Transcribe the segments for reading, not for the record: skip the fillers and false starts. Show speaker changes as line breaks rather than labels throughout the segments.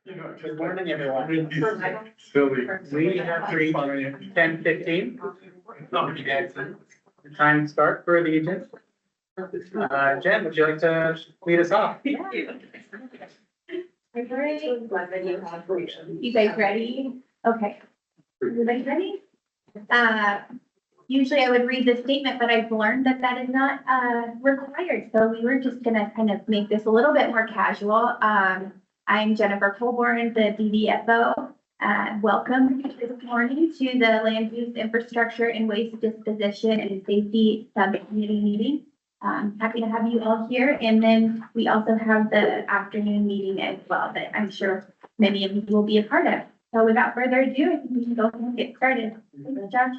Good morning, everyone.
Silly.
We have reached 10:15. Time to start for the agenda. Jen, would you like to lead us off?
You guys ready? Okay. Everybody ready? Usually I would read the statement, but I've learned that that is not, required. So we were just gonna kind of make this a little bit more casual. I'm Jennifer Colborn, the DDFO. Welcome this morning to the Land Use Infrastructure and Waste Disposition and Safety Subcommittee meeting. Happy to have you all here. And then we also have the afternoon meeting as well that I'm sure many of you will be a part of. So without further ado, I think we can go ahead and get started. Josh?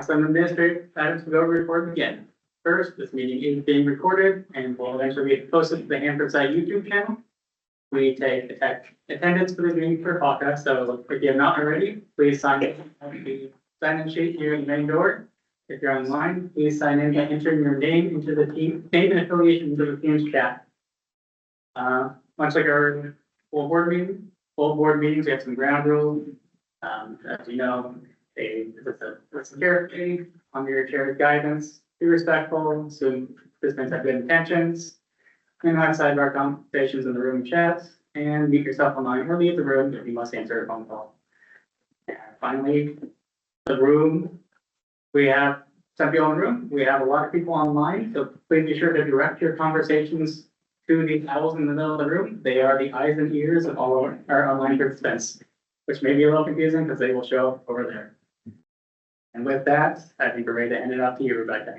Some administrative items to go over before we begin. First, this meeting is being recorded and will eventually be posted to the Hanford Site YouTube channel. We take attendance for the meeting for PACA, so if you have not already, please sign in on the sign-in sheet here in the main door. If you're online, please sign in by entering your name into the team, name and affiliation into the Teams chat. Much like our full board meetings, we have some ground rules. As you know, it's a carefully under your chair's guidance, be respectful, assume participants have good intentions, minimize sidebar conversations in the room chats, and mute yourself online or leave the room if you must answer a phone call. And finally, the room, we have some people in the room, we have a lot of people online, so please be sure to direct your conversations to the owls in the middle of the room. They are the eyes and ears of all of our online participants, which may be a little confusing because they will show up over there. And with that, I think we're ready to hand it off to you, Rebecca.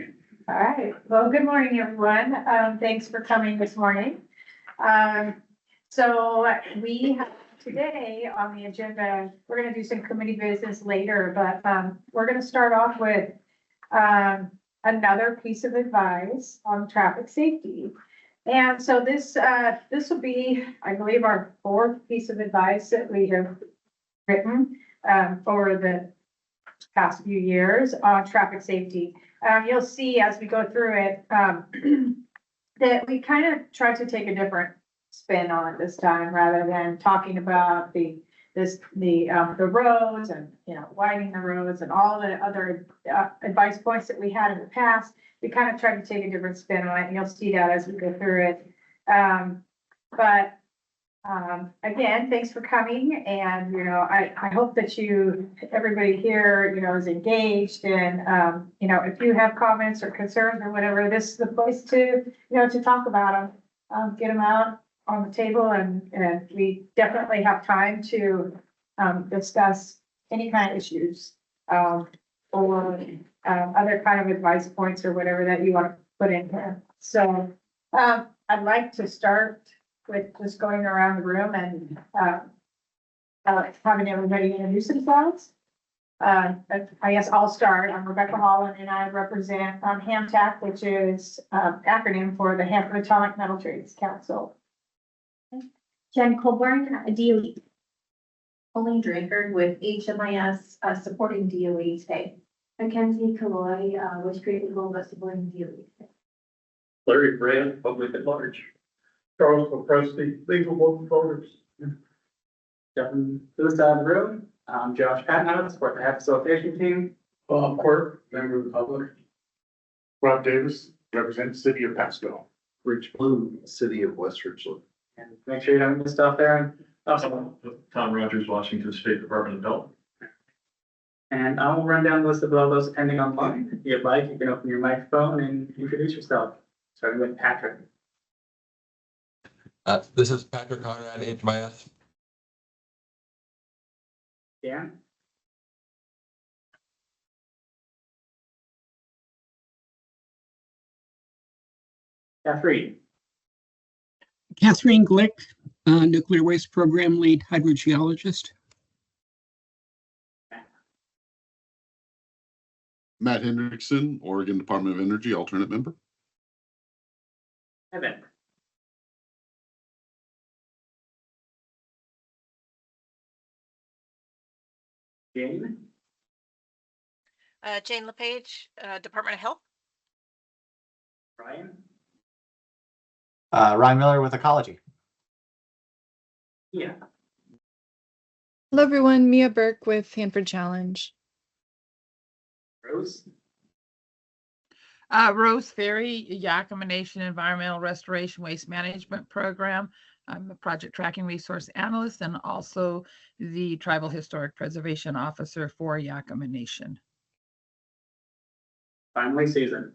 All right. Well, good morning, everyone. Thanks for coming this morning. So we have today on the agenda, we're going to do some committee business later, but we're going to start off with another piece of advice on traffic safety. And so this will be, I believe, our fourth piece of advice that we have written over the past few years on traffic safety. You'll see as we go through it that we kind of try to take a different spin on it this time, rather than talking about the roads and, widening the roads and all the other advice points that we had in the past. We kind of tried to take a different spin on it, and you'll see that as we go through it. Again, thanks for coming, and I hope that everybody here is engaged, and if you have comments or concerns or whatever, this is the place to talk about them, get them out on the table, and we definitely have time to discuss any kind of issues or other kind of advice points or whatever that you want to put in here. So I'd like to start with just going around the room and having everybody introduce themselves. I guess I'll start. I'm Rebecca Holland, and I represent HAMTAC, which is acronym for the Hanford Atomic Metal Trades Council.
Jen Colborn, DOE.
Colleen Drankard with HMIS supporting DOE today.
Mackenzie Kaloi, West Creek Legal, but supporting DOE.
Larry Brand, Public at Large.
Charles Lepresti, Legal Voting Voters.
Jumping to the side of the room, I'm Josh Patton, support the HAP facilitation team.
Bob Quirk, member of the public. Rob Davis, represent the city of Pasco.
Rich Bloom, City of West Richland.
And make sure you don't miss stuff there. Also,
Tom Rogers, Washington State Department of Health.
and I will run down the list of all those attending online. If you'd like, you can open your microphone and introduce yourself, starting with Patrick.
This is Patrick Conrad, HMIS.
Dan? Catherine?
Catherine Glick, Nuclear Waste Program Lead Hydrogeologist.
Matt Hendrickson, Oregon Department of Energy, alternate member.
Evan? Jane?
Jane LePage, Department of Health.
Ryan?
Ryan Miller with Ecology.
Yeah.
Hello, everyone. Mia Burke with Hanford Challenge.
Rose?
Rose Ferry, Yakima Nation Environmental Restoration Waste Management Program. I'm a project tracking resource analyst and also the Tribal Historic Preservation Officer for Yakima Nation.
Finally, Susan.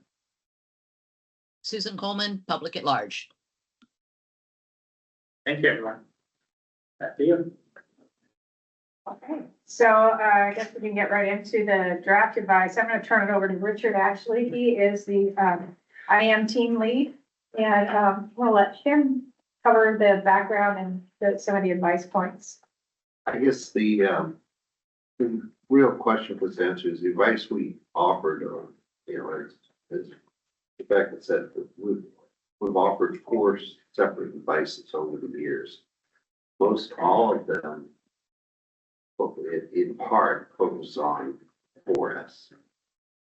Susan Coleman, Public at Large.
Thank you, everyone. Back to you.
Okay, so I guess we can get right into the draft advice. I'm gonna turn it over to Richard, actually. He is the IAM team lead. And we'll let him cover the background and some of the advice points.
I guess the real question was answered is the advice we offered, as Rebecca said, we've offered 4 separate advices over the years. Most all of them, in part, focus on 4S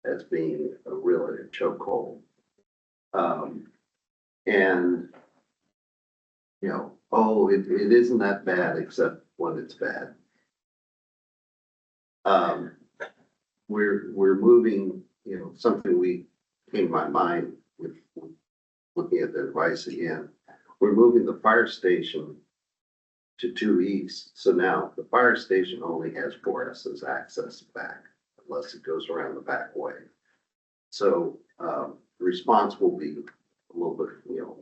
as being a real chokehold. And, it isn't that bad except when it's bad. We're moving, something we came to my mind with looking at the advice again. We're moving the fire station to 2 east. So now the fire station only has 4S's access back unless it goes around the back way. So the response will be a little bit,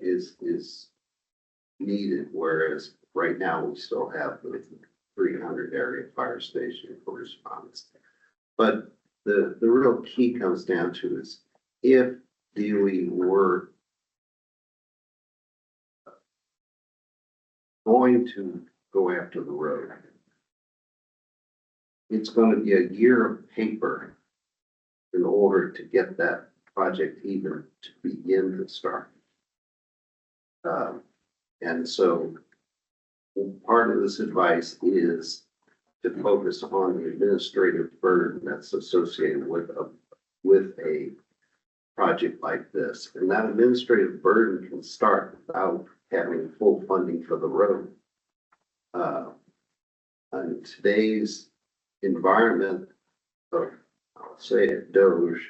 is needed, whereas right now we still have the 300 area fire station for response. But the real key comes down to is if DOE were going to go after the road, it's going to be a year of paper in order to get that project even to begin to start. And so part of this advice is to focus on the administrative burden that's associated with a project like this. And that administrative burden can start without having full funding for the road. In today's environment of, I'll say it, DOGE,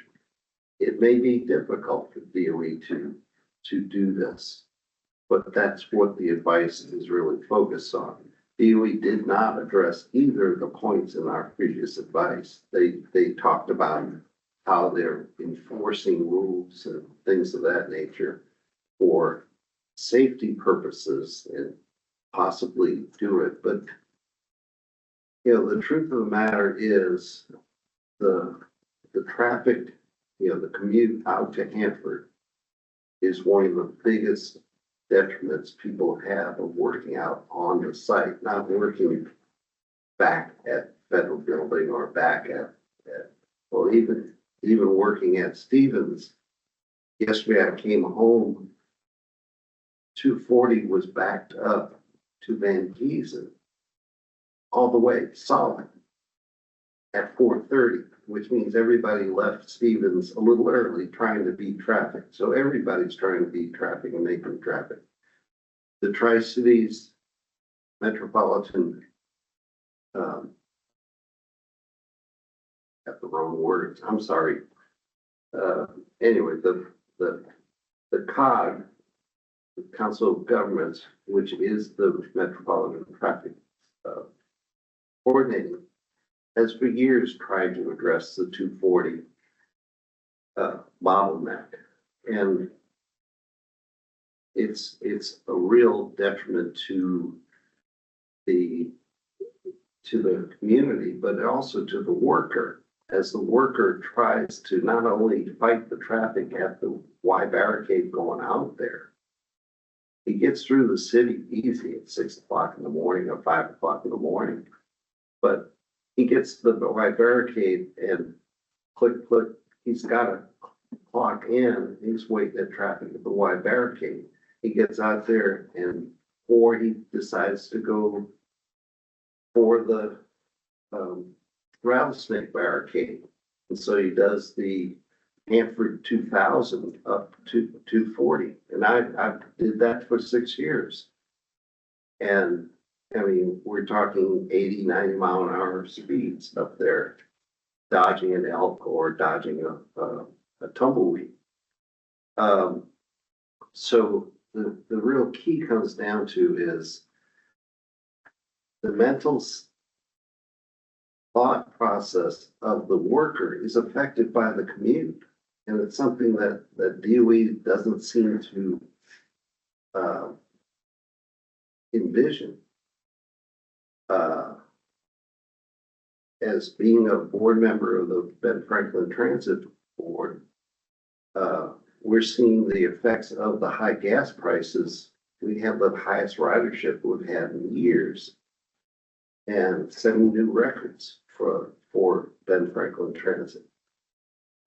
it may be difficult for DOE to do this, but that's what the advice is really focused on. DOE did not address either of the points in our previous advice. They talked about how they're enforcing rules and things of that nature for safety purposes and possibly do it. But, the truth of the matter is the traffic, the commute out to Hanford is one of the biggest detriments people have of working out on the site, not working back at Federal Building or back at well, even working at Stevens. Yesterday I came home, 240 was backed up to Van Giesen all the way solid at 4:30, which means everybody left Stevens a little early trying to beat traffic. So everybody's trying to beat traffic and making traffic. The Tri-Cities Metropolitan, got the wrong words, I'm sorry. Anyway, the COG, the Council of Governments, which is the Metropolitan Traffic Coordinating, has for years tried to address the 240 bottleneck. And it's a real detriment to the community, but also to the worker, as the worker tries to not only fight the traffic at the Y barricade going out there. He gets through the city easy at 6 o'clock in the morning or 5 o'clock in the morning, but he gets to the Y barricade and click, click, he's got to clock in, he's waiting at traffic at the Y barricade. He gets out there or he decides to go for the rattlesnake barricade. And so he does the Hanford 2000 up to 240. And I did that for 6 years. And I mean, we're talking 80, 90 mile an hour speeds up there, dodging an elk or dodging a tumbleweed. So the real key comes down to is the mental thought process of the worker is affected by the commute. And it's something that DOE doesn't seem to envision. As being a board member of the Ben Franklin Transit Board, we're seeing the effects of the high gas prices. We have the highest ridership we've had in years and setting new records for Ben Franklin Transit.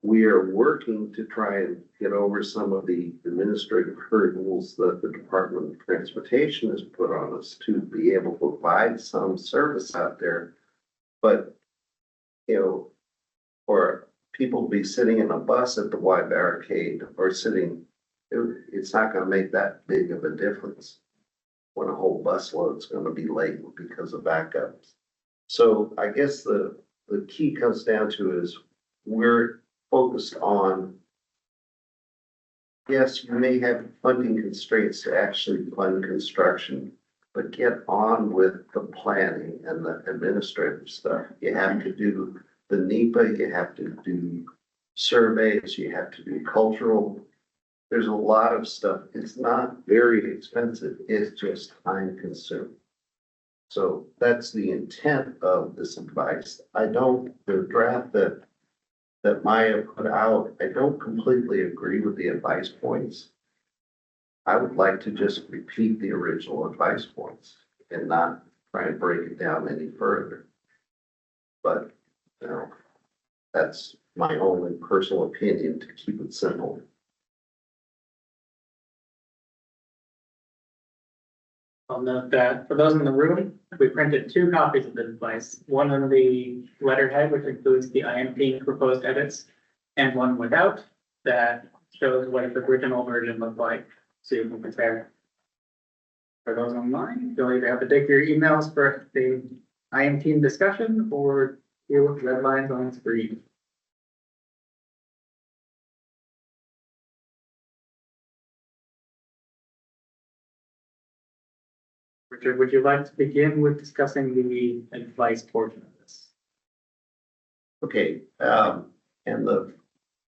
We are working to try and get over some of the administrative hurdles that the Department of Transportation has put on us to be able to provide some service out there. But, you know, for people to be sitting in a bus at the Y barricade or sitting, it's not gonna make that big of a difference when a whole busload's gonna be late because of backups. So I guess the key comes down to is we're focused on, yes, you may have funding constraints to actually fund construction, but get on with the planning and the administrative stuff. You have to do the NEPA, you have to do surveys, you have to do cultural. There's a lot of stuff. It's not very expensive. It's just time consuming. So that's the intent of this advice. The draft that Maya put out, I don't completely agree with the advice points. I would like to just repeat the original advice points and not try and break it down any further. But, you know, that's my only personal opinion to keep it simple.
I'll note that for those in the room, we printed 2 copies of the advice, one on the letterhead, which includes the IMP proposed edits, and one without that shows what the original version looked like, so you can compare. For those online, you'll either have to dig your emails for the IMP discussion or deal with red lines on screen. Richard, would you like to begin with discussing the advice portion of this?
Okay, and the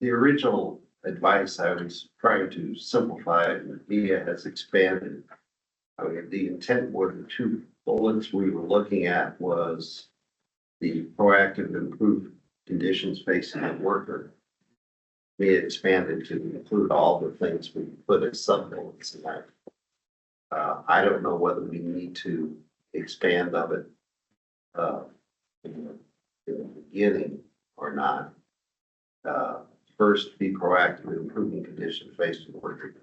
original advice I was trying to simplify, and Mia has expanded. I mean, the intent were the 2 bullets we were looking at was the proactive improved conditions facing the worker. Mia expanded to include all the things we put as sub-bullets in that. I don't know whether we need to expand of it in the beginning or not. First, be proactive in improving conditions facing the worker.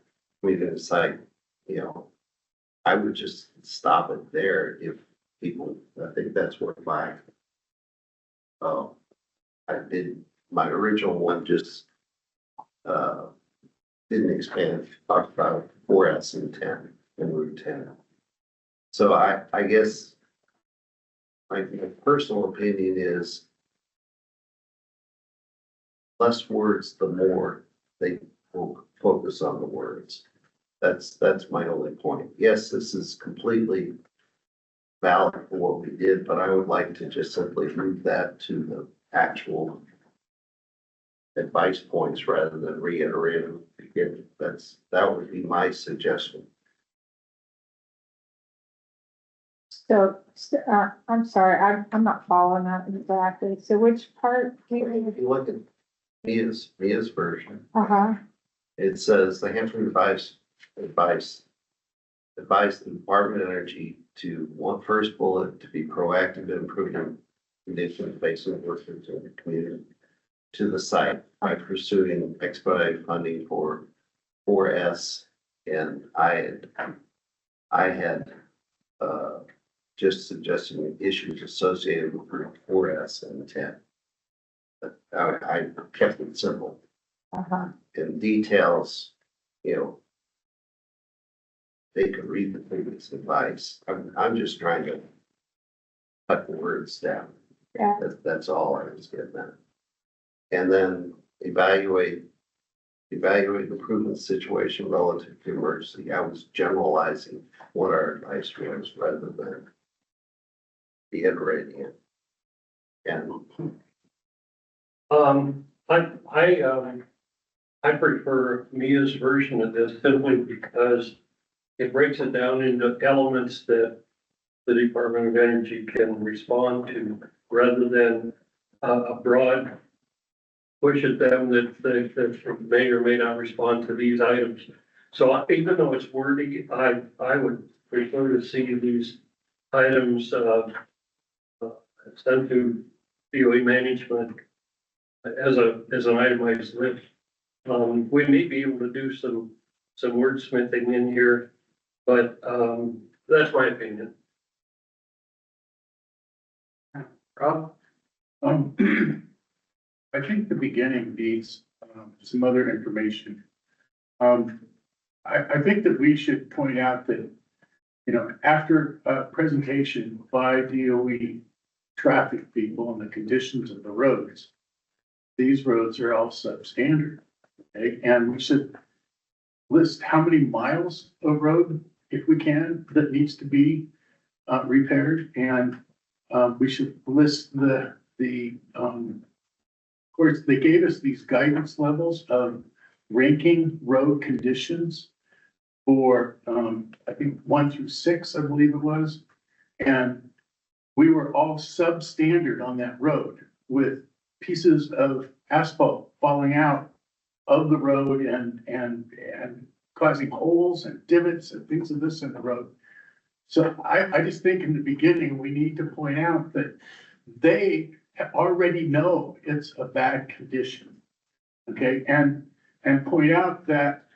We can decide, you know, I would just stop it there if people, I think that's worth buying. I did, my original one just didn't expand, talked about 4S and 10 and Route 10. So I guess my personal opinion is less words, the more they will focus on the words. That's my only point. Yes, this is completely valid for what we did, but I would like to just simply move that to the actual advice points rather than reiterate them again. That would be my suggestion.
So, I'm sorry, I'm not following that exactly. So which part?
If you look at Mia's version,
Uh-huh.
it says the Hampton advice the Department of Energy to first bullet to be proactive in improving conditions facing workers in the community to the site by pursuing expedited funding for 4S. And I had just suggesting issues associated with Group 4S and 10. But I kept it simple.
Uh-huh.
In details, you know, they could read the previous advice. I'm just trying to cut the words down.
Yeah.
That's all I was getting at. And then evaluate the improvement situation relative to emergency. I was generalizing what our advice was rather than reiterating it. And
I prefer Mia's version of this simply because it breaks it down into elements that the Department of Energy can respond to rather than a broad push at them that may or may not respond to these items. So even though it's wordy, I would prefer to see these items sent to DOE management as an itemized list. We may be able to do some wordsmithing in here, but that's my opinion.
Rob? I think the beginning needs some other information. I think that we should point out that, you know, after a presentation by DOE traffic people on the conditions of the roads, these roads are all substandard. Okay? And we should list how many miles of road, if we can, that needs to be repaired. And we should list of course, they gave us these guidance levels of ranking road conditions for, I think 1 through 6, I believe it was. And we were all substandard on that road with pieces of asphalt falling out of the road and causing holes and divots and things of this in the road. So I just think in the beginning, we need to point out that they already know it's a bad condition. Okay, and point out that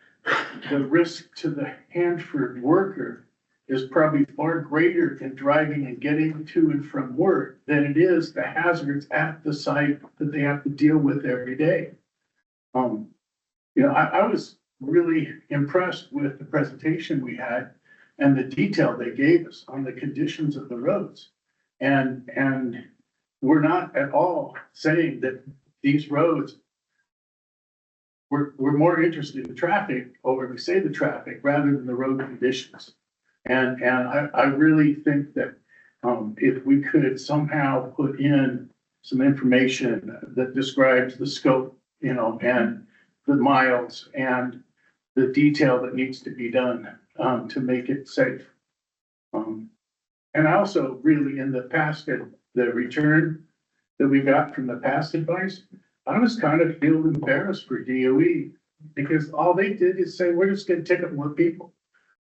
the risk to the Hanford worker is probably far greater in driving and getting to and from work than it is the hazards at the site that they have to deal with every day. You know, I was really impressed with the presentation we had and the detail they gave us on the conditions of the roads. And we're not at all saying that these roads, we're more interested in traffic, or we say the traffic, rather than the road conditions. And I really think that if we could somehow put in some information that describes the scope, you know, and the miles and the detail that needs to be done to make it safe. And I also really in the past, the return that we got from the past advice, I was kind of feeling embarrassed for DOE because all they did is say, we're just going to ticket more people.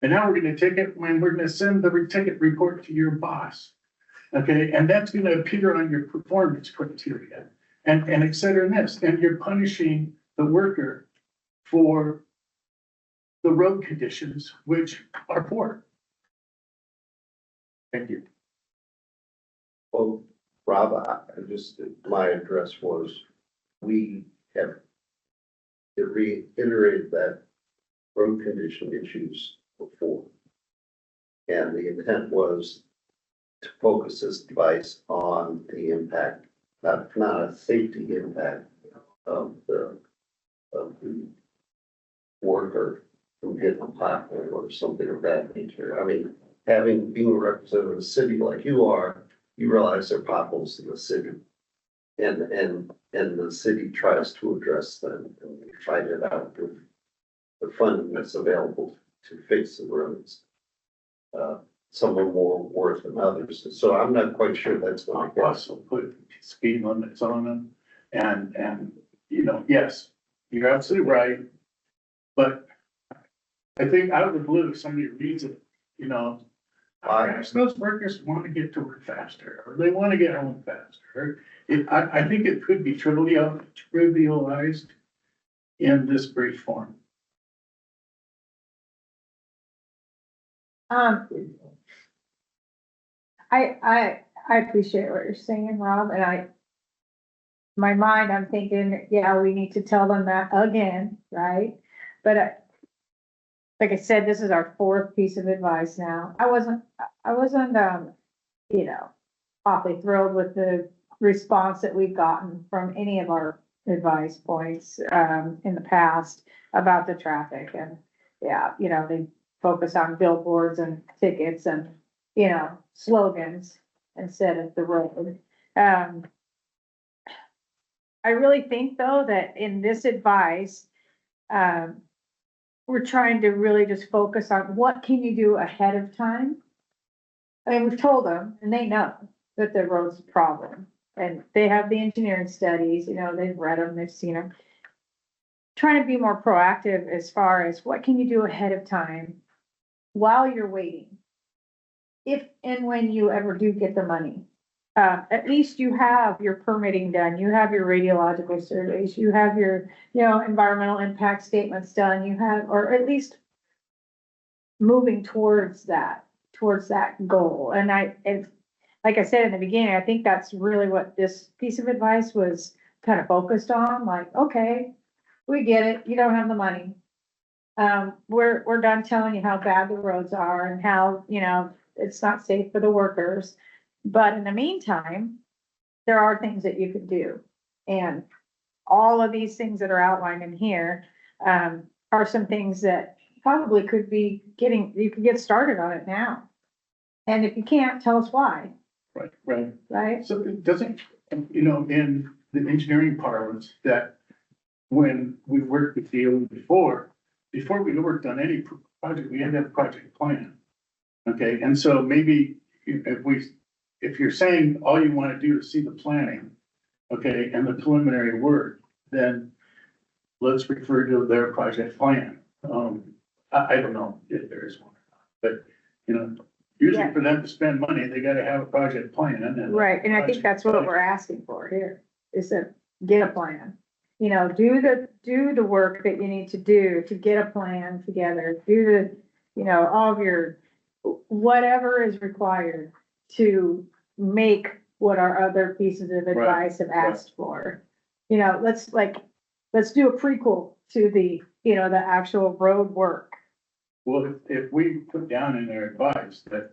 And now we're going to ticket when we're going to send the ticket report to your boss. Okay, and that's going to appear on your performance criteria and et cetera and this, and you're punishing the worker for the road conditions, which are poor. Thank you.
well, Rob, my address was, we have reiterated that road condition issues before. And the intent was to focus this device on the impact, not a safety impact of the worker from hitting a platform or something of that nature. I mean, being a representative of a city like you are, you realize there are potholes in the city. And the city tries to address them and we find it out with the funding that's available to fix the roads. Some are more worth than others. So I'm not quite sure that's going to
also put speed limits on them. And, you know, yes, you're absolutely right. But I think out of the blue, somebody reads it, you know, perhaps those workers want to get to work faster, or they want to get home faster. I think it could be trivialized in this brief form.
I appreciate what you're saying, Rob, and my mind, I'm thinking, yeah, we need to tell them that again, right? But like I said, this is our fourth piece of advice now. I wasn't, you know, awfully thrilled with the response that we've gotten from any of our advice points, in the past about the traffic and, yeah, you know, they focus on billboards and tickets and, you know, slogans instead of the road. I really think though that in this advice, we're trying to really just focus on what can you do ahead of time? I mean, we've told them and they know that the road's a problem and they have the engineering studies, you know, they've read them, they've seen them. Trying to be more proactive as far as what can you do ahead of time while you're waiting? If and when you ever do get the money. At least you have your permitting done, you have your radiological surveys, you have your, you know, environmental impact statements done, you have, or at least moving towards that goal. And like I said in the beginning, I think that's really what this piece of advice was kind of focused on, like, okay, we get it, you don't have the money. We're done telling you how bad the roads are and how, you know, it's not safe for the workers. But in the meantime, there are things that you could do. And all of these things that are outlined in here, are some things that probably could be you could get started on it now. And if you can't, tell us why,
Right.
right?
So it doesn't, you know, in the engineering parlance, that when we worked with DOE before we worked on any project, we had to have a project plan. Okay, and so maybe if you're saying all you want to do is see the planning, okay, and the preliminary work, then let's refer to their project plan. I don't know if there is one or not, but, you know, usually for them to spend money, they gotta have a project plan.
Right, and I think that's what we're asking for here, is to get a plan. You know, do the work that you need to do to get a plan together, you know, all of your, whatever is required to make what our other pieces of advice have asked for. You know, let's do a prequel to the, you know, the actual road work.
Well, if we put down in their advice that,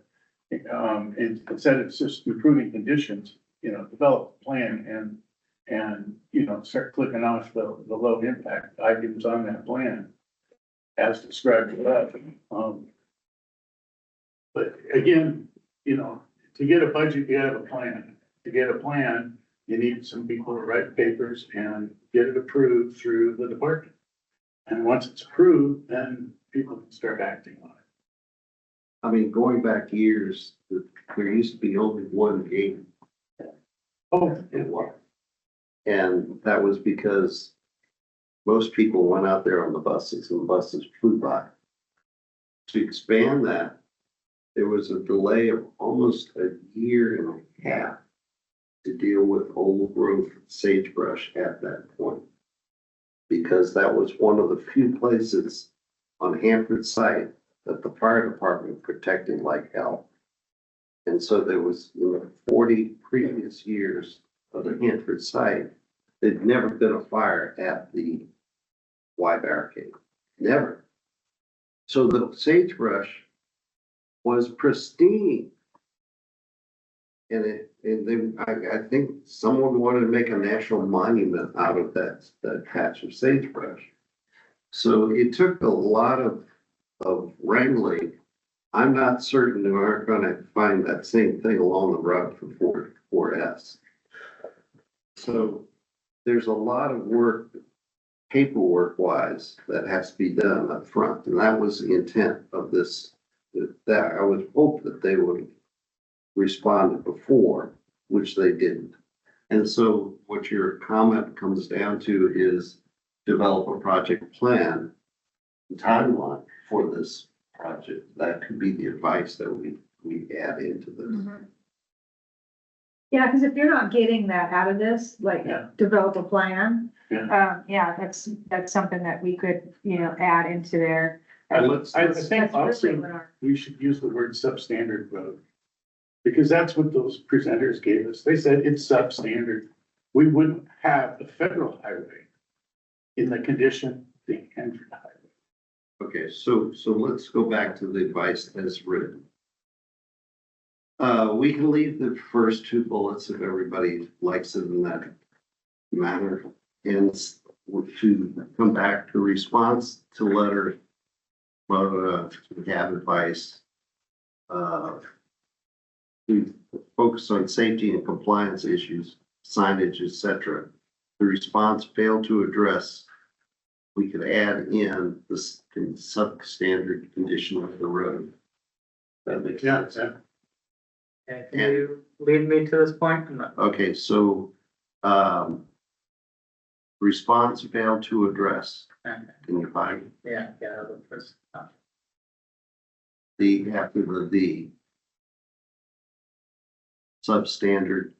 instead of just improving conditions, you know, develop a plan and, you know, start clicking off the low impact items on that plan as described above. But again, you know, to get a budget, you have a plan. To get a plan, you need some people to write papers and get it approved through the department. And once it's approved, then people can start acting on it.
I mean, going back years, there used to be only one gate.
Oh,
It was. And that was because most people went out there on the buses and the buses flew by. To expand that, there was a delay of almost a year and a half to deal with old growth sagebrush at that point. Because that was one of the few places on Hanford site that the fire department protected like hell. And so there was, in the 40 previous years of the Hanford site, there'd never been a fire at the Y barricade, never. So the sagebrush was pristine. And I think someone wanted to make a national monument out of that patch of sagebrush. So it took a lot of wrangling. I'm not certain we aren't gonna find that same thing along the route for 4S. So there's a lot of work, paperwork wise, that has to be done up front. And that was the intent of this, that I would hope that they would have responded before, which they didn't. And so what your comment comes down to is develop a project plan, timeline for this project. That could be the advice that we add into this.
Mm-hmm. Yeah, because if you're not getting that out of this, like develop a plan, that's something that we could, you know, add into there.
I think also we should use the word substandard road. Because that's what those presenters gave us. They said it's substandard. We wouldn't have the federal highway in the condition the Hanford highway.
Okay, so let's go back to the advice as written. We can leave the first two bullets if everybody likes it in that manner. And to come back to response to letter, we have advice. We focus on safety and compliance issues, signage, etc. The response failed to address. We could add in the substandard condition of the road. That makes sense.
Okay, can you lead me to this point? I'm not-
Okay, so, response failed to address.
Okay.
Can you find
Yeah, the first.
the after the substandard?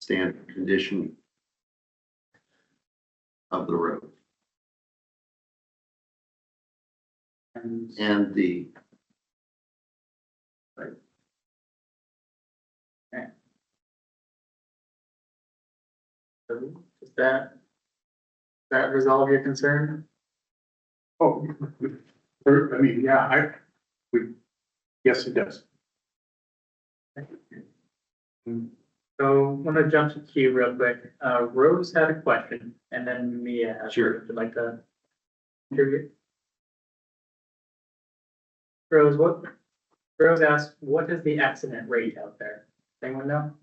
Standard condition of the road and the. Right.
Okay. So, does that resolve your concern?
Oh, yes, it does.
So I'm gonna jump to Q real quick. Rose had a question and then Mia has.
Sure.
Would like to contribute? Rose asked, what is the accident rate out there? Anyone know?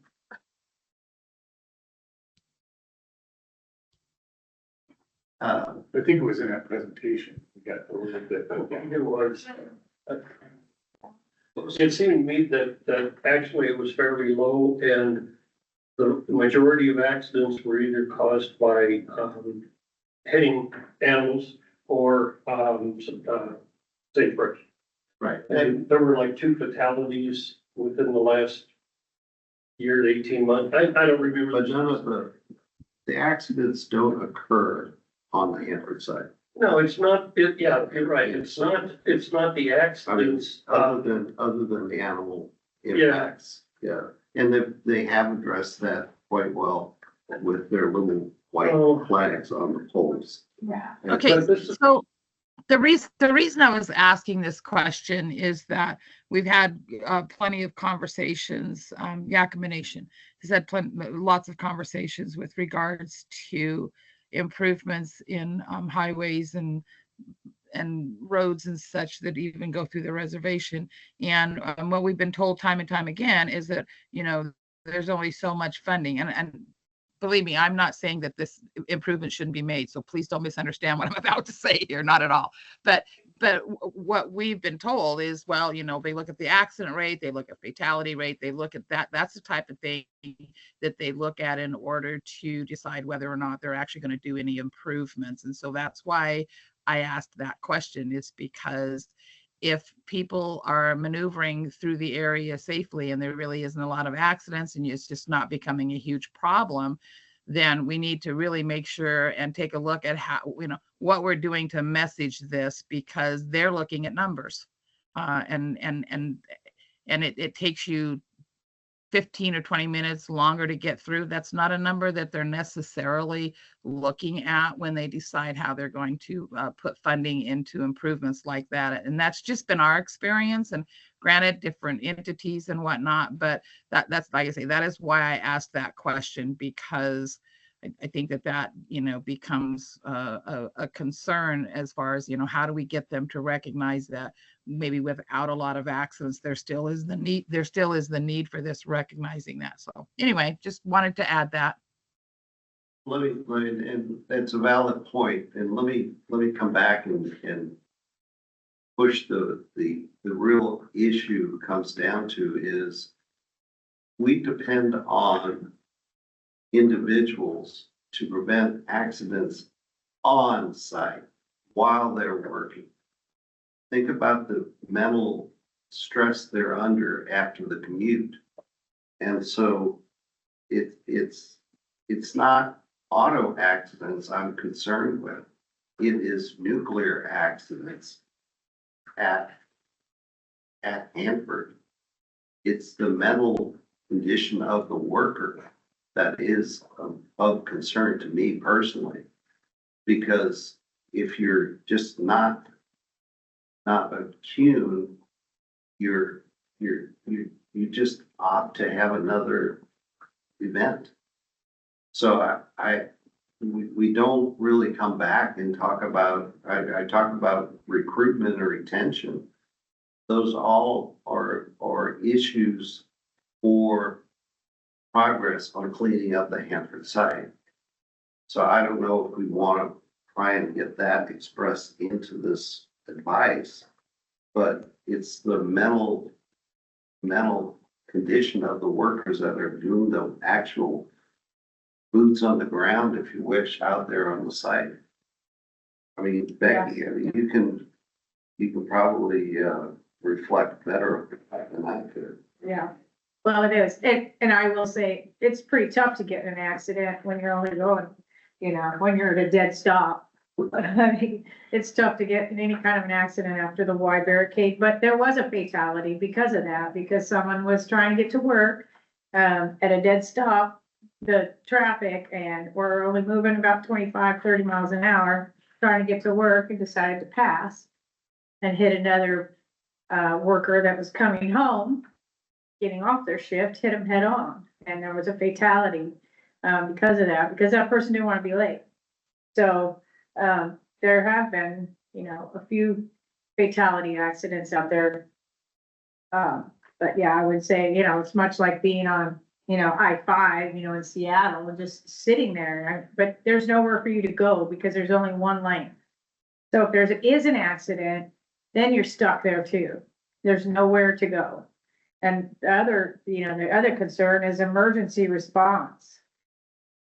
I think it was in that presentation. We got a little bit.
It was. It seemed to me that actually it was fairly low, and the majority of accidents were either caused by, hitting animals or, safe breaks.
Right.
And there were like 2 fatalities within the last year to 18 months. I don't remember.
But none of the accidents don't occur on the Hanford side.
No, it's not, yeah, you're right. It's not the accidents.
Other than the animal impacts. Yeah. And they have addressed that quite well with their little white flags on the poles.
Yeah.
Okay, so the reason I was asking this question is that we've had plenty of conversations. Yakima Nation has had lots of conversations with regards to improvements in highways and roads and such that even go through the reservation. And what we've been told time and time again is that, there's only so much funding. And believe me, I'm not saying that this improvement shouldn't be made. So please don't misunderstand what I'm about to say here, not at all. But what we've been told is, well, they look at the accident rate, they look at fatality rate, they look at that. That's the type of thing that they look at in order to decide whether or not they're actually going to do any improvements. And so that's why I asked that question, is because if people are maneuvering through the area safely and there really isn't a lot of accidents and it's just not becoming a huge problem, then we need to really make sure and take a look at how, what we're doing to message this, because they're looking at numbers. And it takes you 15 or 20 minutes longer to get through. That's not a number that they're necessarily looking at when they decide how they're going to put funding into improvements like that. And that's just been our experience, and granted, different entities and whatnot, but that's, like I say, that is why I asked that question, because I think that becomes a concern as far as, how do we get them to recognize that maybe without a lot of accidents, there still is the need for this, recognizing that. So anyway, just wanted to add that.
And it's a valid point. And let me come back and push the real issue comes down to is we depend on individuals to prevent accidents on site while they're working. Think about the mental stress they're under after the commute. And so it's not auto accidents I'm concerned with. It is nuclear accidents at Hanford. It's the mental condition of the worker that is of concern to me personally. Because if you're just not attuned, you just opt to have another event. So we don't really come back and talk about, I talk about recruitment or retention. Those all are issues for progress on cleaning up the Hanford site. So I don't know if we want to try and get that expressed into this advice, but it's the mental condition of the workers that are doing the actual boots on the ground, if you wish, out there on the site. I mean, Becky, you can probably reflect better than I could.
Yeah, well, it is. And I will say, it's pretty tough to get in an accident when you're only going, when you're at a dead stop. I mean, it's tough to get in any kind of an accident after the Y barricade, but there was a fatality because of that, because someone was trying to get to work at a dead stop, the traffic, and we're only moving about 25, 30 miles an hour, trying to get to work, and decided to pass and hit another worker that was coming home, getting off their shift, hit him head on. And there was a fatality because of that, because that person didn't want to be late. So there have been, a few fatality accidents out there. But yeah, I would say, it's much like being on, I-5, in Seattle, and just sitting there. But there's nowhere for you to go because there's only one lane. So if there is an accident, then you're stuck there too. There's nowhere to go. And the other concern is emergency response.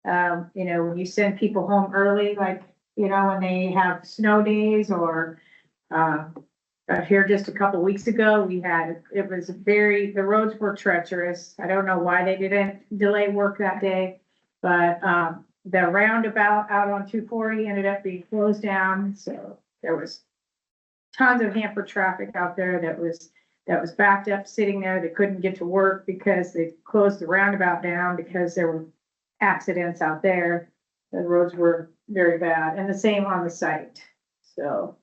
When you send people home early, like, when they have snow days, or here just a couple weeks ago, the roads were treacherous. I don't know why they didn't delay work that day, but the roundabout out on 240 ended up being closed down. So there was tons of Hanford traffic out there that was backed up, sitting there. They couldn't get to work because they closed the roundabout down because there were accidents out there. The roads were very bad, and the same on the site. So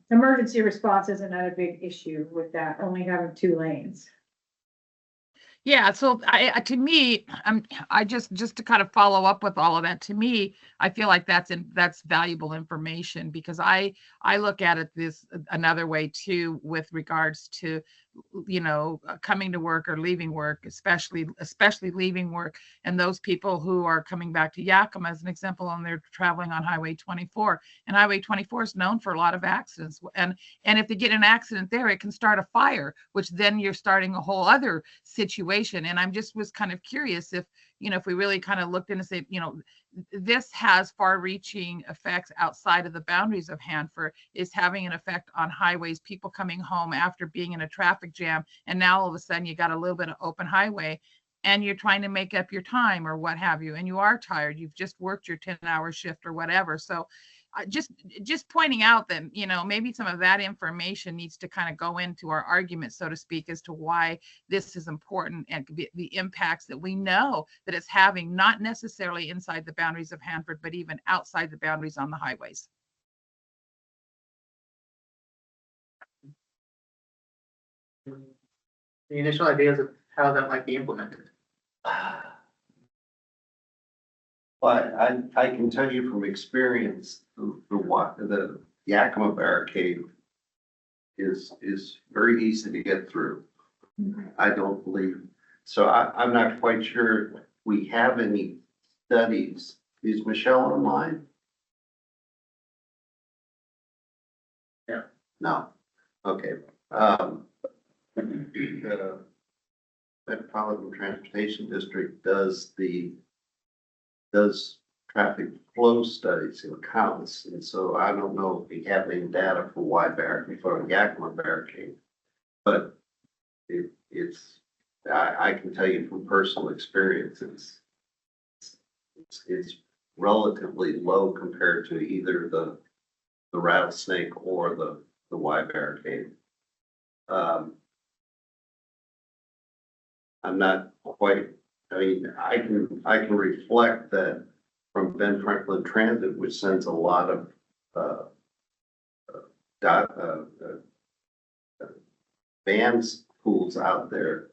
emergency response is another big issue with that, only having 2 lanes.
Yeah, so to me, I just to kind of follow up with all of that, to me, I feel like that's valuable information, because I look at it this another way too, with regards to, coming to work or leaving work, especially leaving work, and those people who are coming back to Yakima as an example, and they're traveling on Highway 24, and Highway 24 is known for a lot of accidents, and if they get in an accident there, it can start a fire, which then you're starting a whole other situation. And I'm just was kind of curious if we really kind of looked in and say, this has far-reaching effects outside of the boundaries of Hanford, is having an effect on highways, people coming home after being in a traffic jam, and now all of a sudden you got a little bit of open highway, and you're trying to make up your time or what have you, and you are tired, you've just worked your 10-hour shift or whatever. So just pointing out that, maybe some of that information needs to kind of go into our argument, so to speak, as to why this is important, and the impacts that we know that it's having, not necessarily inside the boundaries of Hanford, but even outside the boundaries on the highways.
The initial ideas of how that might be implemented.
But I can tell you from experience, the Yakima barricade is very easy to get through. I don't believe, so I'm not quite sure we have any studies. Is Michelle online?
Yeah.
No, okay. The Metropolitan Transportation District does traffic flow studies and counts, and so I don't know if we have any data for Y barricade, for Yakima barricade, but I can tell you from personal experience, it's relatively low compared to either the rattlesnake or the Y barricade. I'm not quite I mean, I can reflect that from Ben Franklin Transit, which sends a lot of, dot, vans pools out there.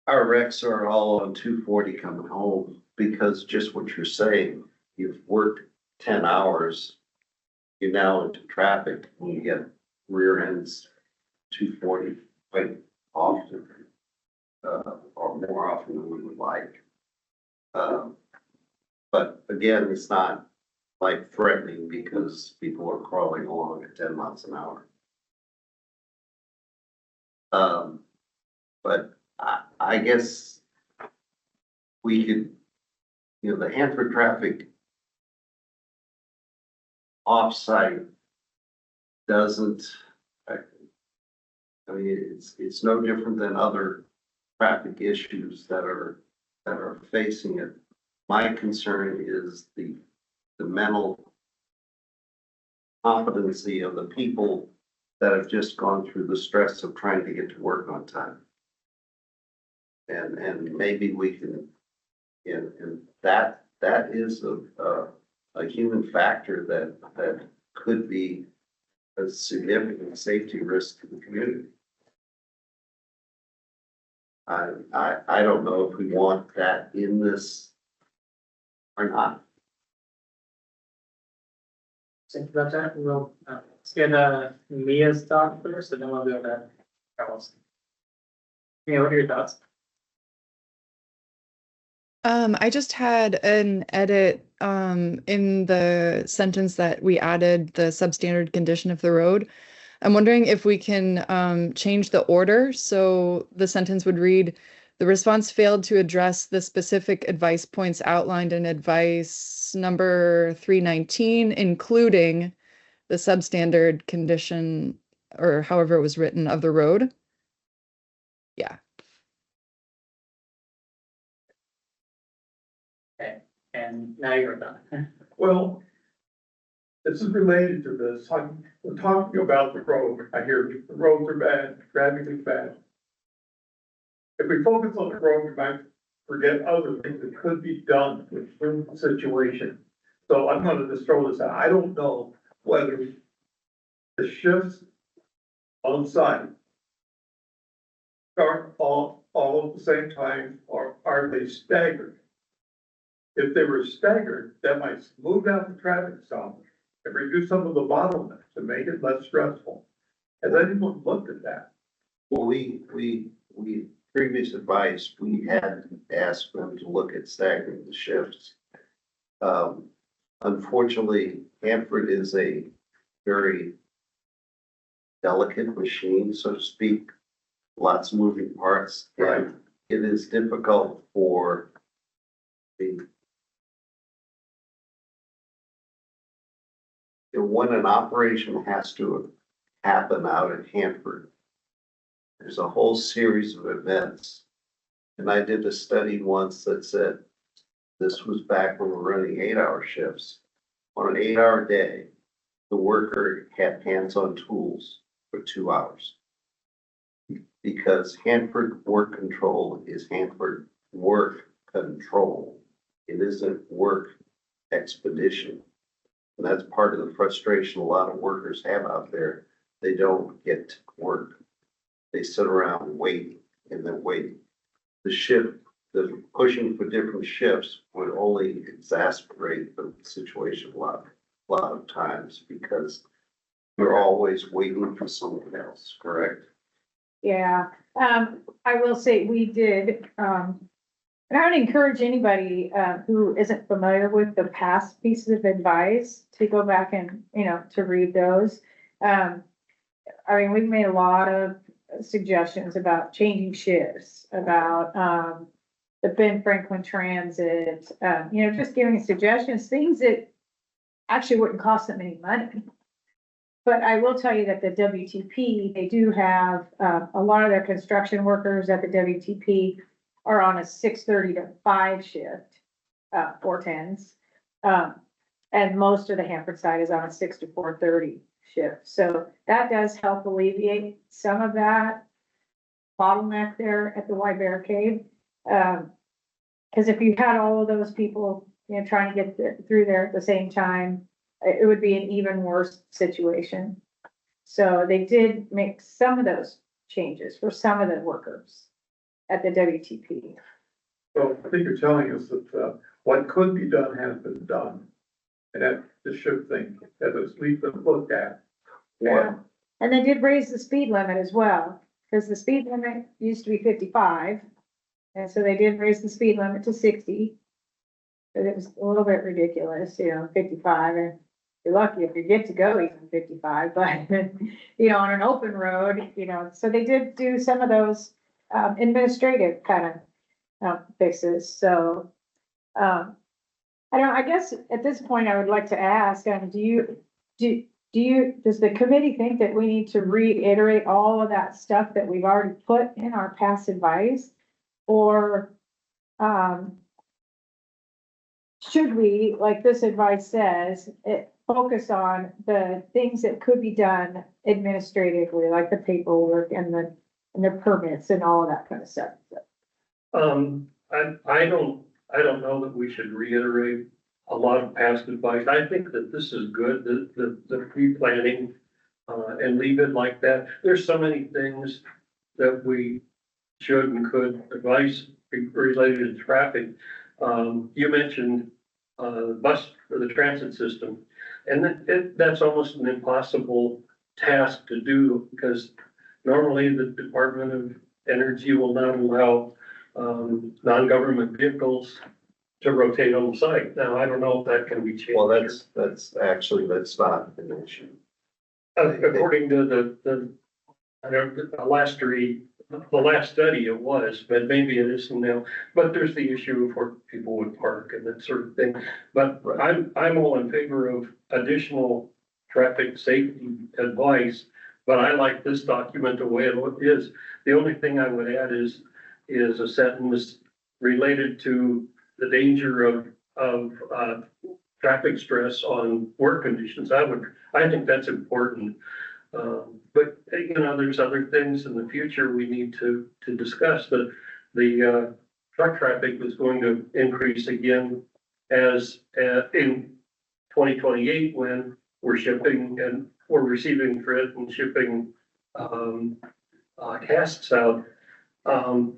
Our wrecks are all on 240 coming home because just what you're saying, you've worked 10 hours, you're now into traffic and you get rear ends 240 quite often, or more often than we would like. But again, it's not like threatening because people are crawling along at 10 miles an hour. But I guess we could, you know, the Hanford traffic offsite doesn't, I mean, it's no different than other traffic issues that are facing it. My concern is the mental competency of the people that have just gone through the stress of trying to get to work on time. And maybe we can, and that is a human factor that could be a significant safety risk to the community. I don't know if we want that in this or not.
Think about that. We'll, let's get, Mia's thought first, and then we'll go to Carlos. Mia, what are your thoughts?
I just had an edit in the sentence that we added the substandard condition of the road. I'm wondering if we can change the order. So the sentence would read, the response failed to address the specific advice points outlined in advice number 319, including the substandard condition, or however it was written, of the road. Yeah.
Okay, and now you're done.
Well, this is related to this. We're talking about the road. I hear the roads are bad, traffic is bad. If we focus on the road, we might forget other things that could be done with the situation. So I'm gonna just throw this out. I don't know whether the shifts on site start all at the same time, or are they staggered? If they were staggered, that might smooth out the traffic some and reduce some of the bottlenecks to make it less stressful. Has anyone looked at that?
Well, we previous advice, we had asked them to look at staggering the shifts. Unfortunately, Hanford is a very delicate machine, so to speak, lots of moving parts.
Right.
And it is difficult for when an operation has to happen out at Hanford, there's a whole series of events. And I did a study once that said, this was back when we were running 8-hour shifts. On an 8-hour day, the worker had hands-on tools for 2 hours. Because Hanford work control is Hanford work control. It isn't work expedition. And that's part of the frustration a lot of workers have out there. They don't get to work. They sit around waiting and they're waiting. The shift, the pushing for different shifts would only exacerbate the situation a lot of times because you're always waiting for someone else, correct?
Yeah, I will say we did, and I would encourage anybody, who isn't familiar with the past pieces of advice to go back and, to read those. I mean, we've made a lot of suggestions about changing shifts, about, the Ben Franklin Transit, just giving suggestions, things that actually wouldn't cost them any money. But I will tell you that the WTP, they do have, a lot of their construction workers at the WTP are on a 6:30 to 5 shift, 410s. And most of the Hanford side is on a 6 to 4:30 shift. So that does help alleviate some of that bottleneck there at the Y Barricade. Cause if you had all of those people, you know, trying to get through there at the same time, it would be an even worse situation. So they did make some of those changes for some of the workers at the WTP.
So I think you're telling us that, what could be done has been done. And that this should think, that at least been looked at.
Yeah. And they did raise the speed limit as well, because the speed limit used to be 55. And so they did raise the speed limit to 60. But it was a little bit ridiculous, you know, 55, and you're lucky if you get to go even 55, but, you know, on an open road, you know, so they did do some of those, administrative kind of, fixes, so, I guess at this point, I would like to ask, does the committee think that we need to reiterate all of that stuff that we've already put in our past advice? Or, should we, like this advice says, focus on the things that could be done administratively, like the paperwork and the permits and all of that kind of stuff?
I don't know that we should reiterate a lot of past advice. I think that this is good, the pre-planning, and leave it like that. There's so many things that we should and could advise related to traffic. You mentioned, bus or the transit system, and that's almost an impossible task to do because normally the Department of Energy will not allow non-government vehicles to rotate on the site. Now, I don't know if that can be changed.
Well, that's not an issue.
According to the last study it was, but maybe it isn't now. But there's the issue of where people would park and that sort of thing. But I'm all in favor of additional traffic safety advice, but I like this document the way it is. The only thing I would add is a sentence related to the danger of traffic stress on work conditions. I think that's important. But, you know, there's other things in the future we need to discuss. The truck traffic is going to increase again as in 2028 when we're shipping and we're receiving freight and shipping casks out.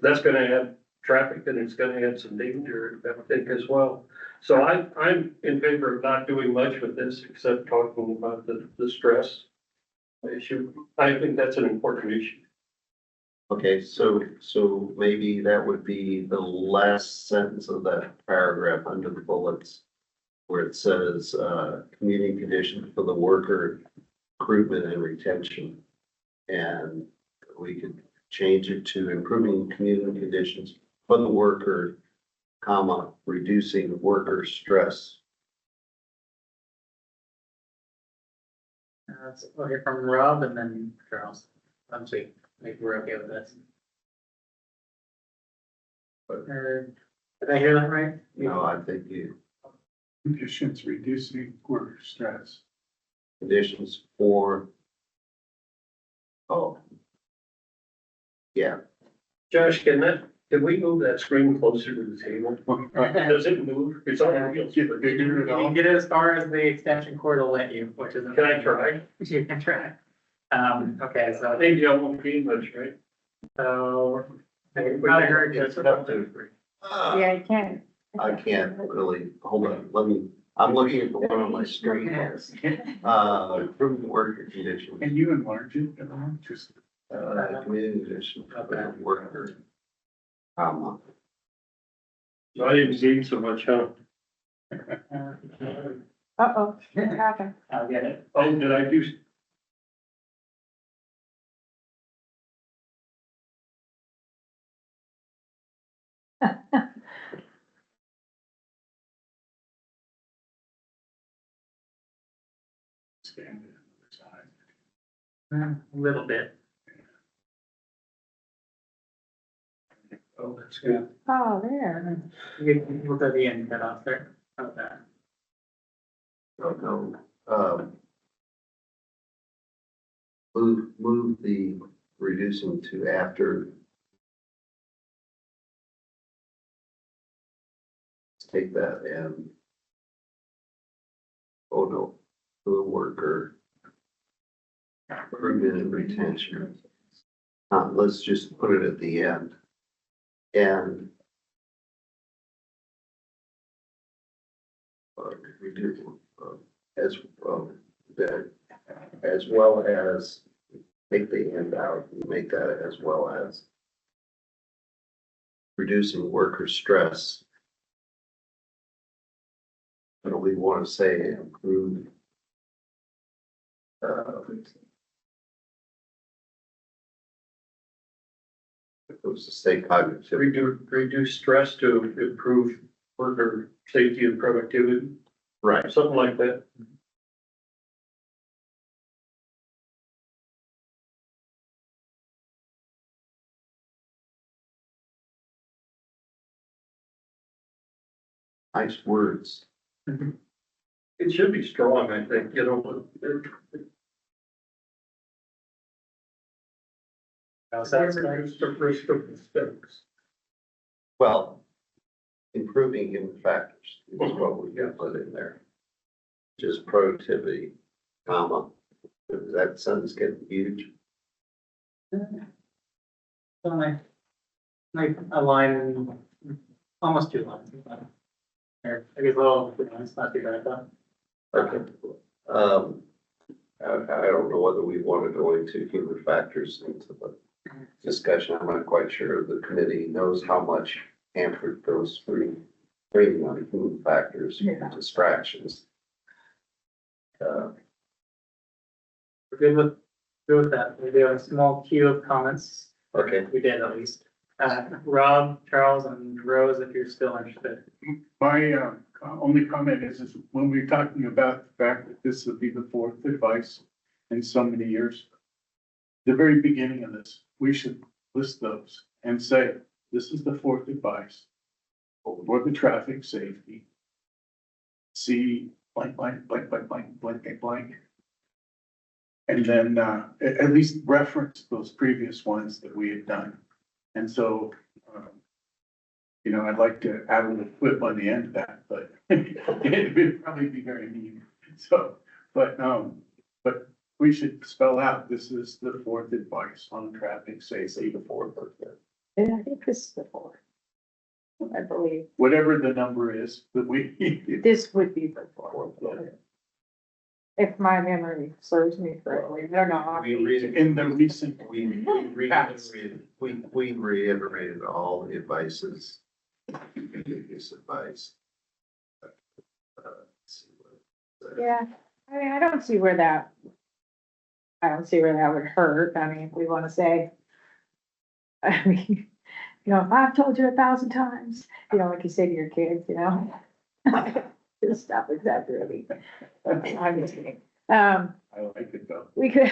That's gonna add traffic and it's gonna add some danger, I think, as well. So I'm in favor of not doing much with this except talking about the stress issue. I think that's an important issue.
Okay, so maybe that would be the last sentence of that paragraph under the bullets where it says, commuting conditions for the worker recruitment and retention. And we could change it to improving commuting conditions for the worker, comma, reducing worker stress.
We'll hear from Rob and then Charles. Let's see, maybe we're okay with this. Did I hear that right?
No, I think
Conditions reducing worker stress.
conditions for. Oh. Yeah.
Josh, can we move that screen closer to the table? Does it move? It's on the wheels.
Get bigger at
You
all.
can get it as far as the extension cord will let you, which is.
Can I try?
You can try. Okay, so.
Maybe I won't be much, right?
So. I heard you.
It's up to.
Yeah, you can.
I can't really, hold on, I'm looking at the one on my screen. Improving worker conditions.
Can you enlarge it at all? Just.
Community conditions for the worker, comma.
I didn't see so much, huh?
Uh-oh, what happened?
I'll get it.
Oh, did I do?
Stand it on the other side.
A little bit.
Oh, that's good.
Oh, there.
We'll go to the end cut off there. How's that?
No. Move the reducing to after take that and, oh no, the worker. Recruitment and retention. Let's just put it at the end. And we do, as, that, as well as take the end out, and make that as well as reducing worker stress. I don't even want to say improve. It was to say cognitive.
Reduce stress to improve worker safety and productivity,
Right.
something like that.
Nice words.
It should be strong, I think, you know. Reduce the risk of mistakes.
Well, improving human factors is what we got put in there. Just productivity, comma, that sentence getting huge.
So like a line, almost 2 lines. Or I guess, well, it's not too bad though.
Okay. I don't know whether we want to go into human factors into the discussion. I'm not quite sure the committee knows how much Hanford goes through training on human factors, distractions.
We're good with that. We do have a small queue of comments.
Okay.
We did at least. Rob, Charles, and Rose, if you're still interested.
My only comment is when we're talking about the fact that this would be the fourth advice in so many years, the very beginning of this, we should list those and say, this is the fourth advice for the traffic safety. See, blank, blank, blank, blank, blank, blank, blank, blank. And then at least reference those previous ones that we had done. And so, you know, I'd like to add a little flip on the end of that, but it would probably be very mean. So, but we should spell out, this is the fourth advice on traffic safety, the fourth or fifth.
Yeah, I think this is the fourth. I believe.
Whatever the number is that we.
This would be the fourth. If my memory serves me correctly, I don't know.
We read
In the recent.
we reiterated all the advices, previous advice. Let's see what-
Yeah, I mean, I don't see where that would hurt. I mean, if we want to say, I mean, you know, if I've told you 1,000 times, you know, like you say to your kids, you know. Just stop exaggerating. I'm just kidding.
I like it though.
We could,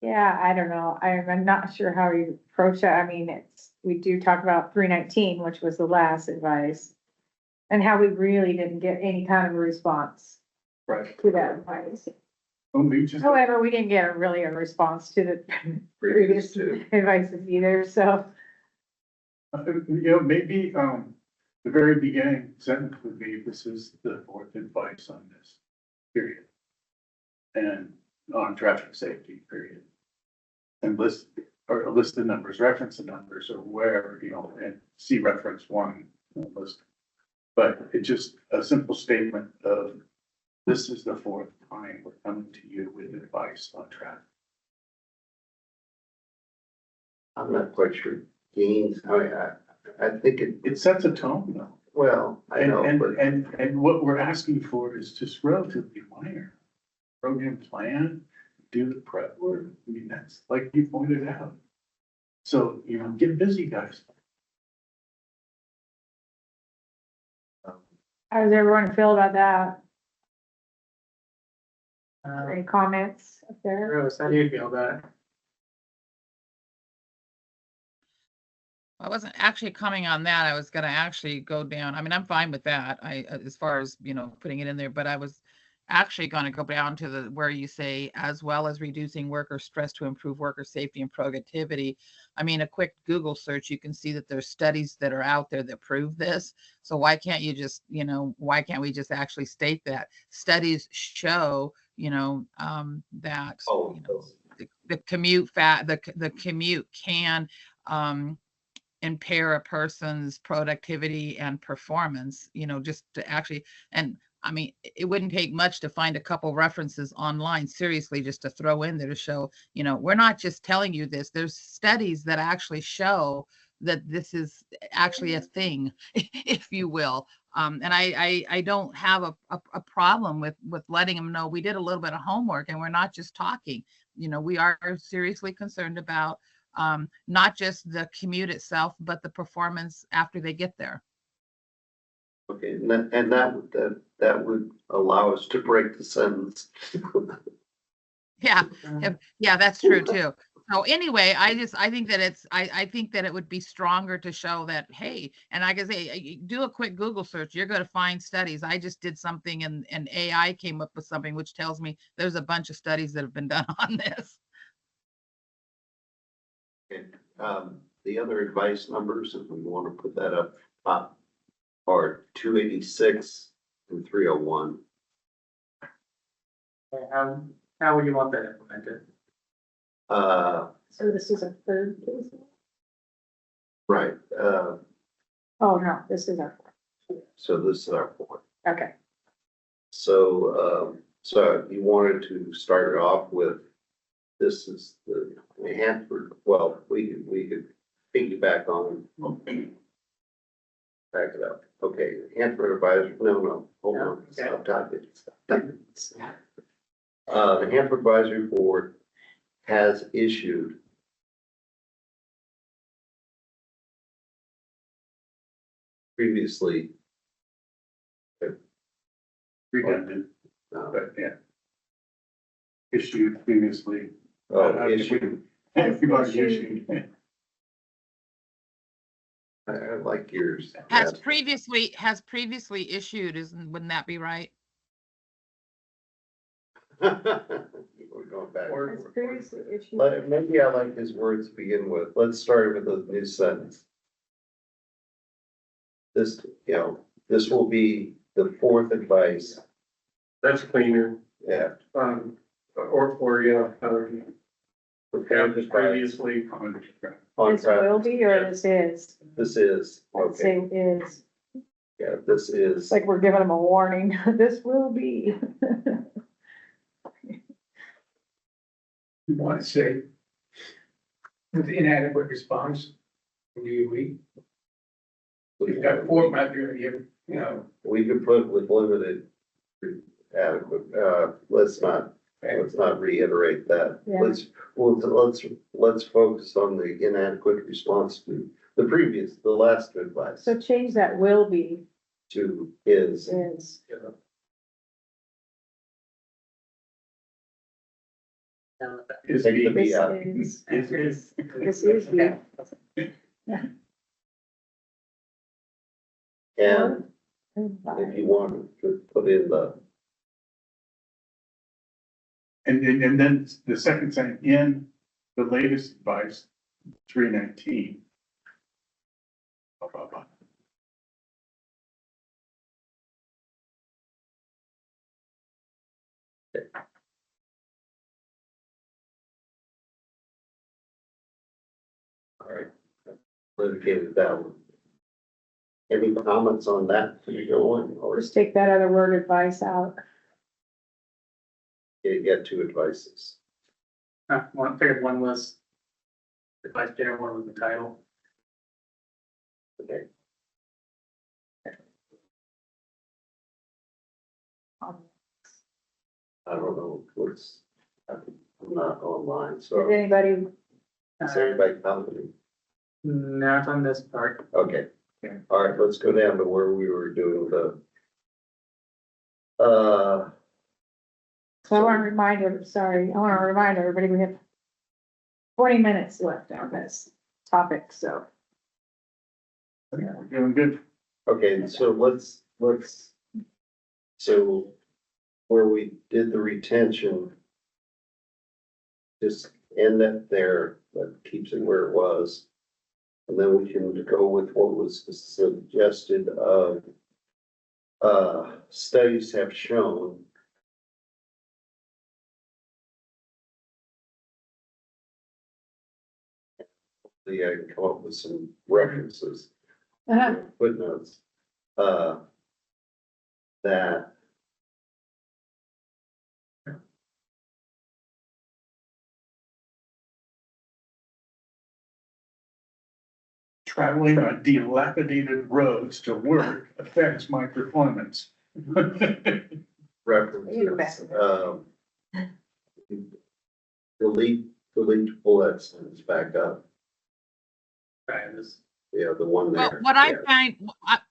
yeah, I don't know. I'm not sure how you approach that. I mean, we do talk about 319, which was the last advice. And how we really didn't get any kind of a response
Right.
to that advice.
Well, we just,
However, we didn't get really a response to the previous advices either, so.
you know, maybe, the very beginning sentence would be, this is the fourth advice on this, period. And on traffic safety, period. And list the numbers, reference the numbers or wherever, you know, and see reference one list. But it's just a simple statement of, this is the fourth time we're coming to you with advice on traffic.
I'm not quite sure gains, I think
It sets a tone though.
well, I know, but.
And what we're asking for is just relatively minor. Program plan, do the prep work. I mean, that's like you pointed out. So, you know, get busy, guys.
How does everyone feel about that?
Uh,
Any comments up there?
Rose, how do you feel about it?
I wasn't actually coming on that. I was gonna actually go down. I mean, I'm fine with that. As far as, you know, putting it in there, but I was actually going to go down to the where you say, as well as reducing worker stress to improve worker safety and productivity. I mean, a quick Google search, you can see that there's studies that are out there that prove this. So why can't you just, why can't we just actually state that studies show, that the commute the commute can impair a person's productivity and performance, just to actually, and I mean, it wouldn't take much to find a couple references online, seriously, just to throw in there to show, we're not just telling you this, there's studies that actually show that this is actually a thing, if you will. And I don't have a problem with letting them know we did a little bit of homework and we're not just talking. We are seriously concerned about not just the commute itself, but the performance after they get there.
Okay, and that would allow us to break the sentence.
Yeah, yeah, that's true too. So anyway, I think that I think that it would be stronger to show that, hey, and I can say, do a quick Google search, you're going to find studies. I just did something and AI came up with something which tells me there's a bunch of studies that have been done on this.
Okay. The other advice numbers, if we want to put that up top, are 286 and 301.
How would you want that implemented?
So this is a third case?
Right,
Oh, no, this is our,
so this is our fourth.
okay.
So, you wanted to start it off with, this is the Hanford, well, we could piggyback on. Back it up. Okay, Hanford Advisory, no, hold on,
Okay.
stop typing. The Hanford Advisory Board has issued previously.
Redundant,
uh,
but yeah. Issued previously.
Issued.
You've already issued.
I like yours.
Has previously issued, wouldn't that be right?
We're going back.
As previously issued.
Maybe I like his words to begin with. Let's start with a new sentence. This, this will be the fourth advice.
That's cleaner.
Yeah.
Have this previously.
This will be, or this is?
This is,
I'd say
okay,
is.
yeah, this is.
It's like we're giving them a warning, this will be.
You want to say with inadequate response, do we? You've got four, might be,
We could put with limited adequate, let's not reiterate that.
Yeah.
Let's focus on the inadequate response to the last advice
So change that will be
to is.
is.
Is
Take the
the,
B out.
This
is,
is, this is the.
And if you want to put in the,
and then the second sentence, in the latest advice, 319.
all right, litigated that one. Any comments on that particular one, or
Just take that other word advice out.
you get two advices?
Figured one was the vice chair, one was the title.
Okay, I don't know, I'm not online,
Does
so
anybody,
is everybody commenting?
Not on this part.
Okay, all right, let's go down to where we were doing the.
so I want to remind everybody, we have 20 minutes left on this topic, so.
We're doing good.
Okay, so so where we did the retention, just end it there, but keeps it where it was. And then we can go with what was suggested of, studies have shown. I can come up with some references, footnotes, that
Traveling on dilapidated roads to work affects my performance.
references, delete bullet sentence back up.
Try this.
Yeah, the one
Well,
there.
what I
Yeah.
find,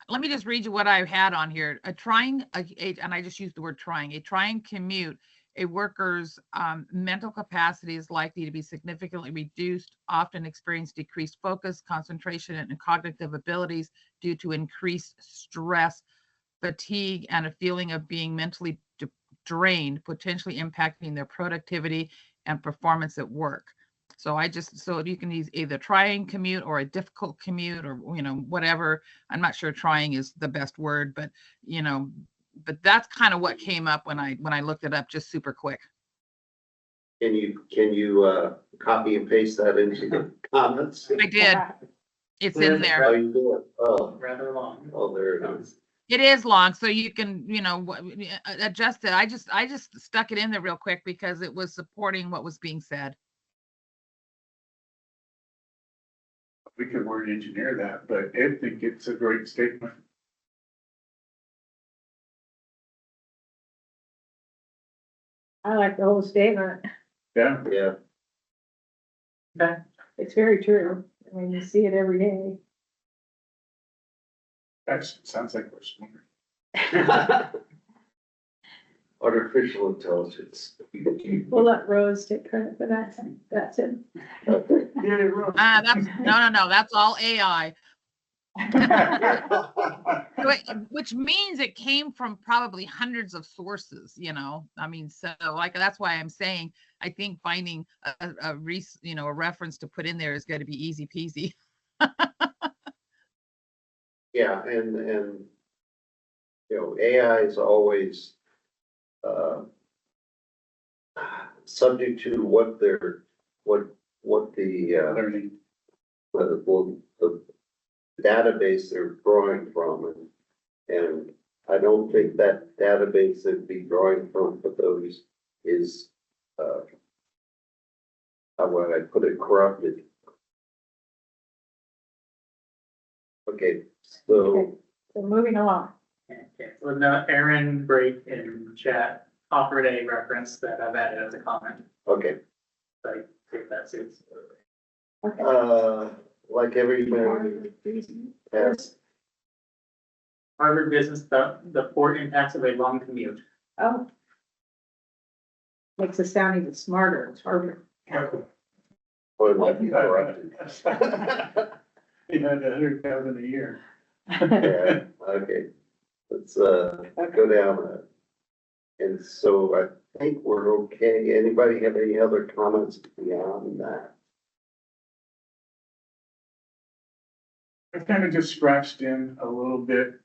let me just read you what I had on here. And I just used the word trying, a trying commute, a worker's mental capacity is likely to be significantly reduced, often experience decreased focus, concentration, and cognitive abilities due to increased stress, fatigue, and a feeling of being mentally drained, potentially impacting their productivity and performance at work. So so you can use either trying commute or a difficult commute, or, whatever. I'm not sure trying is the best word, but, but that's kind of what came up when I looked it up just super quick.
Can you copy and paste that into the comments?
I did. It's in
How
there.
you do it? Oh,
Rather long.
oh, there it is.
It is long, so you can, adjust it. I just stuck it in there real quick because it was supporting what was being said.
We could word engineer that, but I think it's a great statement.
I like the whole statement.
Yeah.
Yeah.
Okay.
It's very true. I mean, you see it every day.
That sounds like we're smart.
Artificial intelligence.
We'll let Rose take credit for that. That's it.
No, that's all AI. Which means it came from probably hundreds of sources, I mean, so that's why I'm saying, I think finding a reference to put in there is going to be easy peasy.
Yeah, and AI is always subject to what the
Learning.
the database they're drawing from, and I don't think that database they'd be drawing from for those is how would I put it, corrupted. Okay, so
So moving along.
Okay, so now Aaron Break in chat offered a reference that I've added as a comment.
okay,
So I think that suits.
like everybody has.
Harvard Business, the poor impacts of a long commute.
Oh. Makes us sound even smarter. It's harder.
Or it might be corrupted.
You had 100,000 a year.
Yeah, okay, let's go down that. And so I think we're okay. Anybody have any other comments beyond that?
I kind of just scratched in a little bit,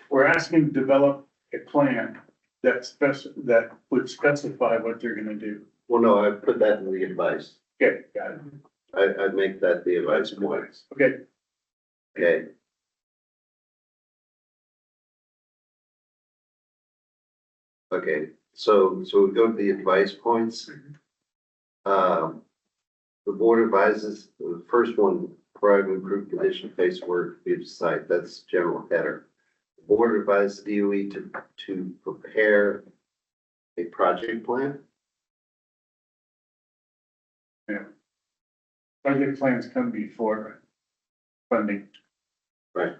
we're asking to develop a plan that would specify what they're gonna do.
Well, no, I put that in the advice.
Okay, got it.
I'd make that the advice points.
Okay,
Okay. Okay, so we go to the advice points. The board advises, the first one, provide improved condition face work, be site, that's general header. The board advises DOE to prepare a project plan.
project plans come before funding.
Right.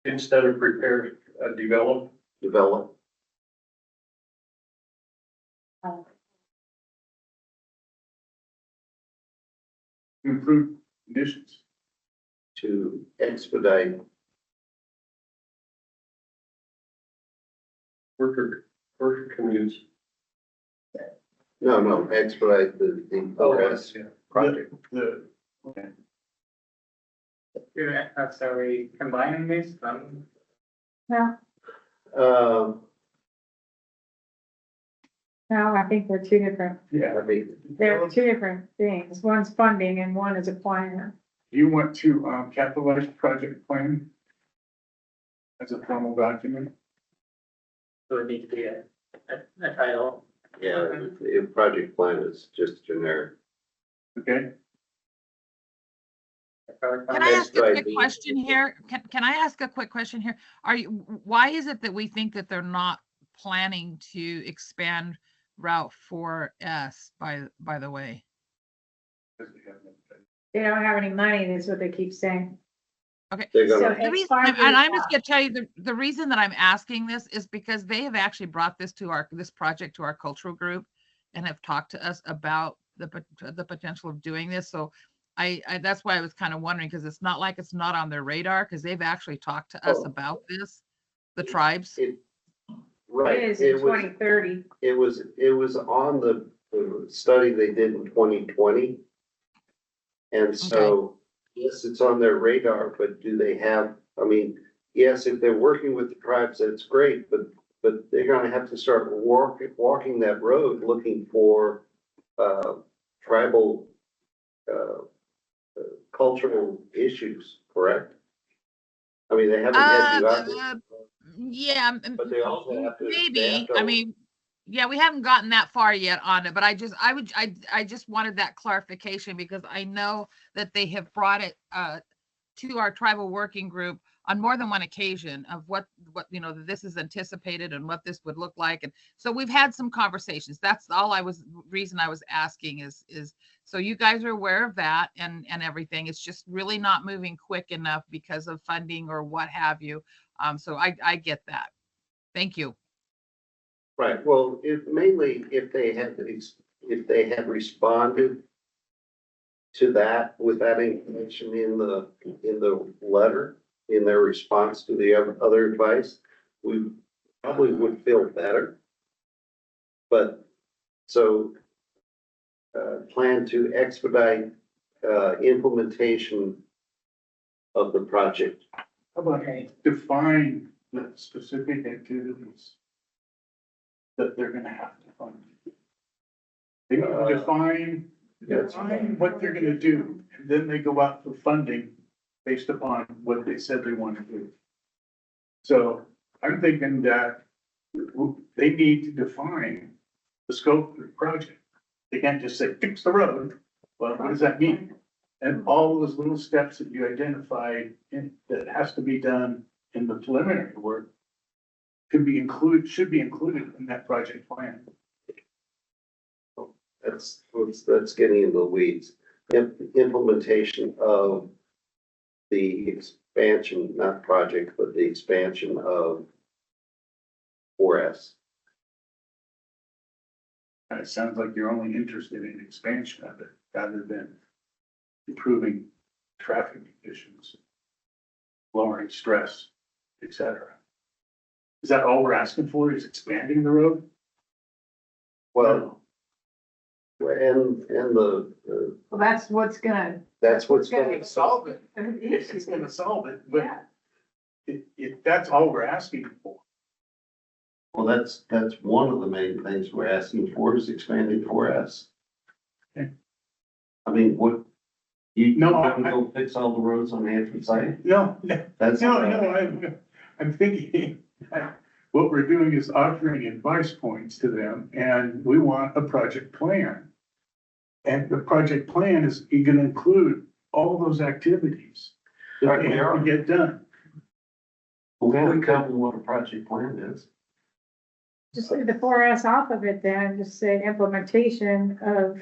Instead of prepare, develop.
Improve conditions.
To expedite
worker commutes.
No, expedite the progress project.
Okay.
So are we combining these?
No,
Um,
no, I think they're two different,
I mean,
they're two different things. One's funding and one is a plan.
You want to, capitalize project plan as a formal document?
So it needs to be a title.
yeah, if project plan is just generic.
Okay,
Can I ask a
Right.
quick question here? Can I ask a quick question here? Why is it that we think that they're not planning to expand Route 4S by the way?
They don't have any money, that's what they keep saying.
Okay.
They're
So
gonna,
The reason,
it's 5
and I'm
years
just gonna tell you, the reason that I'm asking this is because they have actually brought this to this project to our cultural group and have talked to us about the potential of doing this. So that's why I was kind of wondering, because it's not like it's not on their radar, because they've actually talked to us
Oh.
about this, the tribes.
right.
It is in 2030.
It was on the study they did in 2020. And so, yes, it's on their radar, but do they have, I mean, yes, if they're working with the tribes, that's great, but they're gonna have to start walking that road looking for, tribal, cultural issues, correct? I mean, they haven't had you out there.
Yeah,
But they also have to. they have
maybe.
to-
I mean, yeah, we haven't gotten that far yet on it, but I just wanted that clarification because I know that they have brought it to our tribal working group on more than one occasion of what this is anticipated and what this would look like. And so we've had some conversations. That's all reason I was asking is so you guys are aware of that and everything. It's just really not moving quick enough because of funding or what have you. So I get that. Thank you.
Right, well, mainly if they had responded to that with that information in the letter, in their response to the other advice, we probably would feel better. But, so, plan to expedite, implementation of the project.
how about define the specific activities that they're gonna have to fund? They define what they're gonna do, and then they go out for funding based upon what they said they want to do. So I'm thinking that they need to define the scope of the project. They can't just say, fix the road. Well, what does that mean? And all those little steps that you identified that has to be done in the preliminary work should be included in that project plan.
That's getting into the weeds. Implementation of the expansion, not project, but the expansion of 4S.
And it sounds like you're only interested in expansion of it rather than improving traffic conditions, lowering stress, etc. Is that all we're asking for, is expanding the road?
Well, and
Well, that's what's gonna.
that's what's gonna
solve it. It's gonna solve it, but that's all we're asking for.
well, that's one of the main things we're asking for is expanding 4S.
Okay.
I mean, what, you
No,
can go fix all the roads on Hampton site?
No,
That's.
I'm thinking, what we're doing is offering advice points to them, and we want a project plan. And the project plan is gonna include all those activities that they have to get done.
We haven't covered what a project plan is.
Just leave the 4S off of it then, just say implementation of.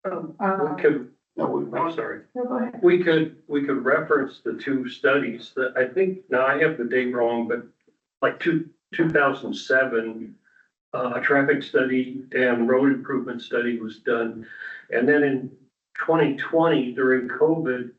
We could,
No,
I'm sorry.
No, go ahead.
We could reference the two studies that I think, now I have the date wrong, but like 2007, a traffic study and road improvement study was done. And then in 2020, during COVID,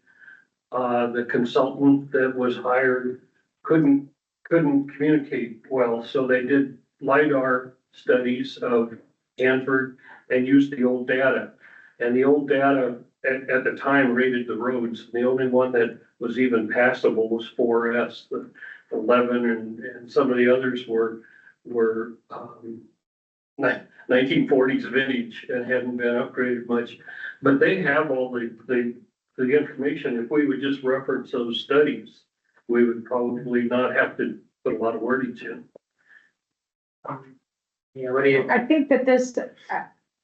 the consultant that was hired couldn't communicate well, so they did LIDAR studies of Hanford and used the old data. And the old data at the time rated the roads. The only one that was even passable was 4S. The 11 and some of the others were 1940s vintage and hadn't been upgraded much. But they have all the information. If we would just reference those studies, we would probably not have to put a lot of wordage in.
Yeah, what do you?
I think that this,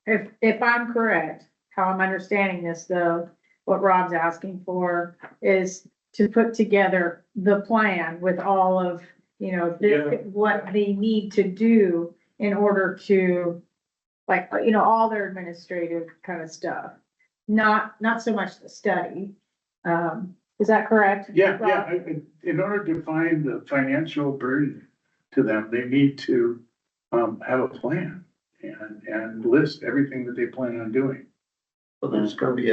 if I'm correct, how I'm understanding this though, what Rob's asking for is to put together the plan with all of, what they need to do in order to, like, all their administrative kind of stuff. Not so much the study. Is that correct?
Yeah,
Rob?
in order to find the financial burden to them, they need to, have a plan and list everything that they plan on doing.
Well, there's gonna be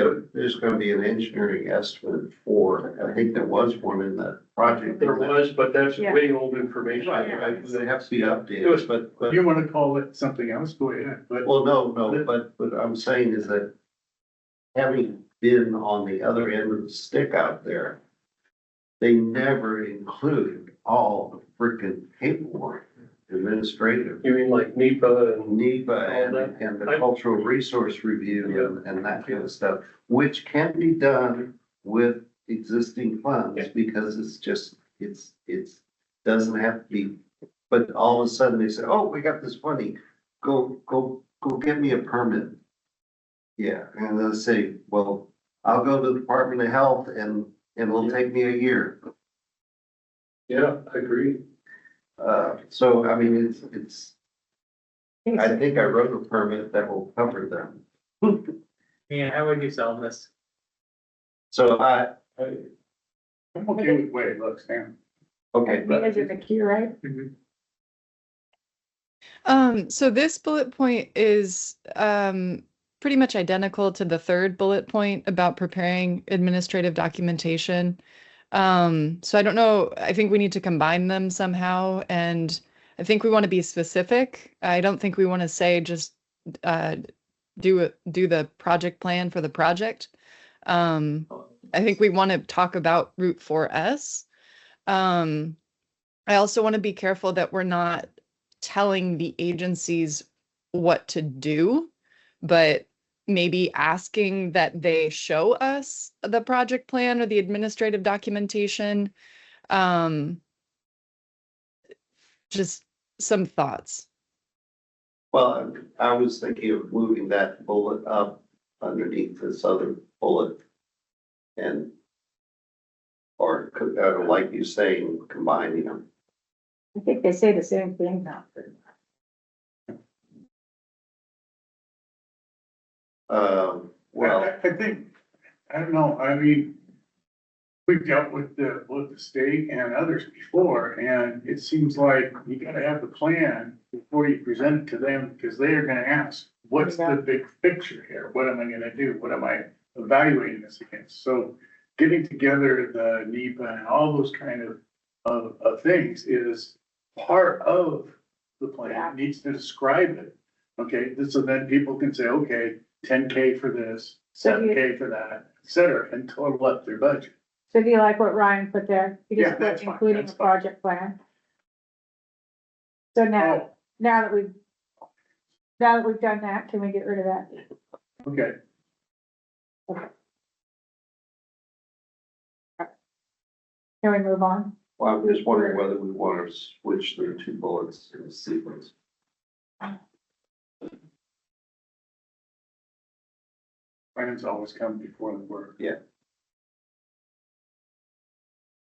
an engineering estimate for, I think there was one in that project.
There was, but that's
Yeah.
way old information.
Right, they have to be updated, but,
If you wanna call it something else, go ahead, but.
well, no, but I'm saying is that having been on the other end of the stick out there, they never include all the freaking paperwork, administrative.
You mean like NEPA and
NEPA and the cultural resource review and that kind of stuff, which can be done with existing funds because it's doesn't have to be, but all of a sudden they say, oh, we got this money, go get me a permit. Yeah, and they'll say, well, I'll go to the Department of Health and it'll take me a year.
yeah, I agree.
So, I mean, I think I wrote a permit that will cover them.
Yeah, how would you solve this?
So
I'm okay with the way it looks, Sam.
okay, but
Is it the key, right?
So this bullet point is pretty much identical to the third bullet point about preparing administrative documentation. So I don't know, I think we need to combine them somehow, and I think we want to be specific. I don't think we want to say just do the project plan for the project. I think we want to talk about Route 4S. I also want to be careful that we're not telling the agencies what to do, but maybe asking that they show us the project plan or the administrative documentation. Just some thoughts.
well, I was thinking of moving that bullet up underneath this other bullet. And, or like you saying, combining them.
I think they say the same thing now.
Well,
I think, I don't know, I mean, we've dealt with the state and others before, and it seems like you gotta have the plan before you present it to them, because they are gonna ask, what's the big picture here? What am I gonna do? What am I evaluating this against? So getting together the NEPA and all those kind of things is part of the plan. It needs to describe it. Okay, so then people can say, okay, 10K for this, 7K for that, et cetera, and total up their budget.
So do you like what Ryan put there? He
Yeah,
just
that's
put
fine,
including
that's
a project plan. So now that we've done that, can we get rid of that?
Okay.
Can we move on?
well, I'm just wondering whether we want to switch the two bullets in sequence.
Plans always come before the work.
Yeah.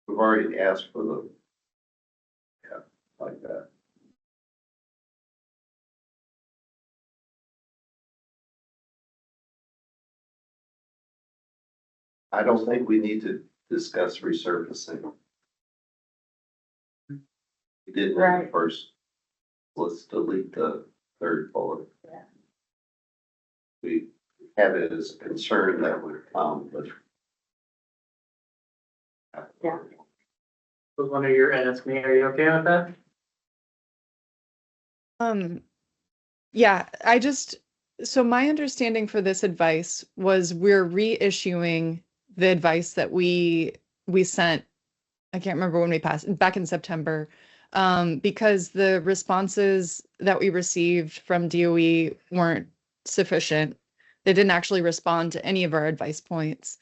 We've already asked for the, yeah, like that. I don't think we need to discuss resurfacing. We did in the
Right.
first, let's delete the third bullet.
Yeah.
We had it as a concern that would come, but.
Yeah.
Was one of your edits me, are you okay with that?
Yeah, so my understanding for this advice was we're reissuing the advice that we sent, I can't remember when we passed, back in September, because the responses that we received from DOE weren't sufficient. They didn't actually respond to any of our advice points.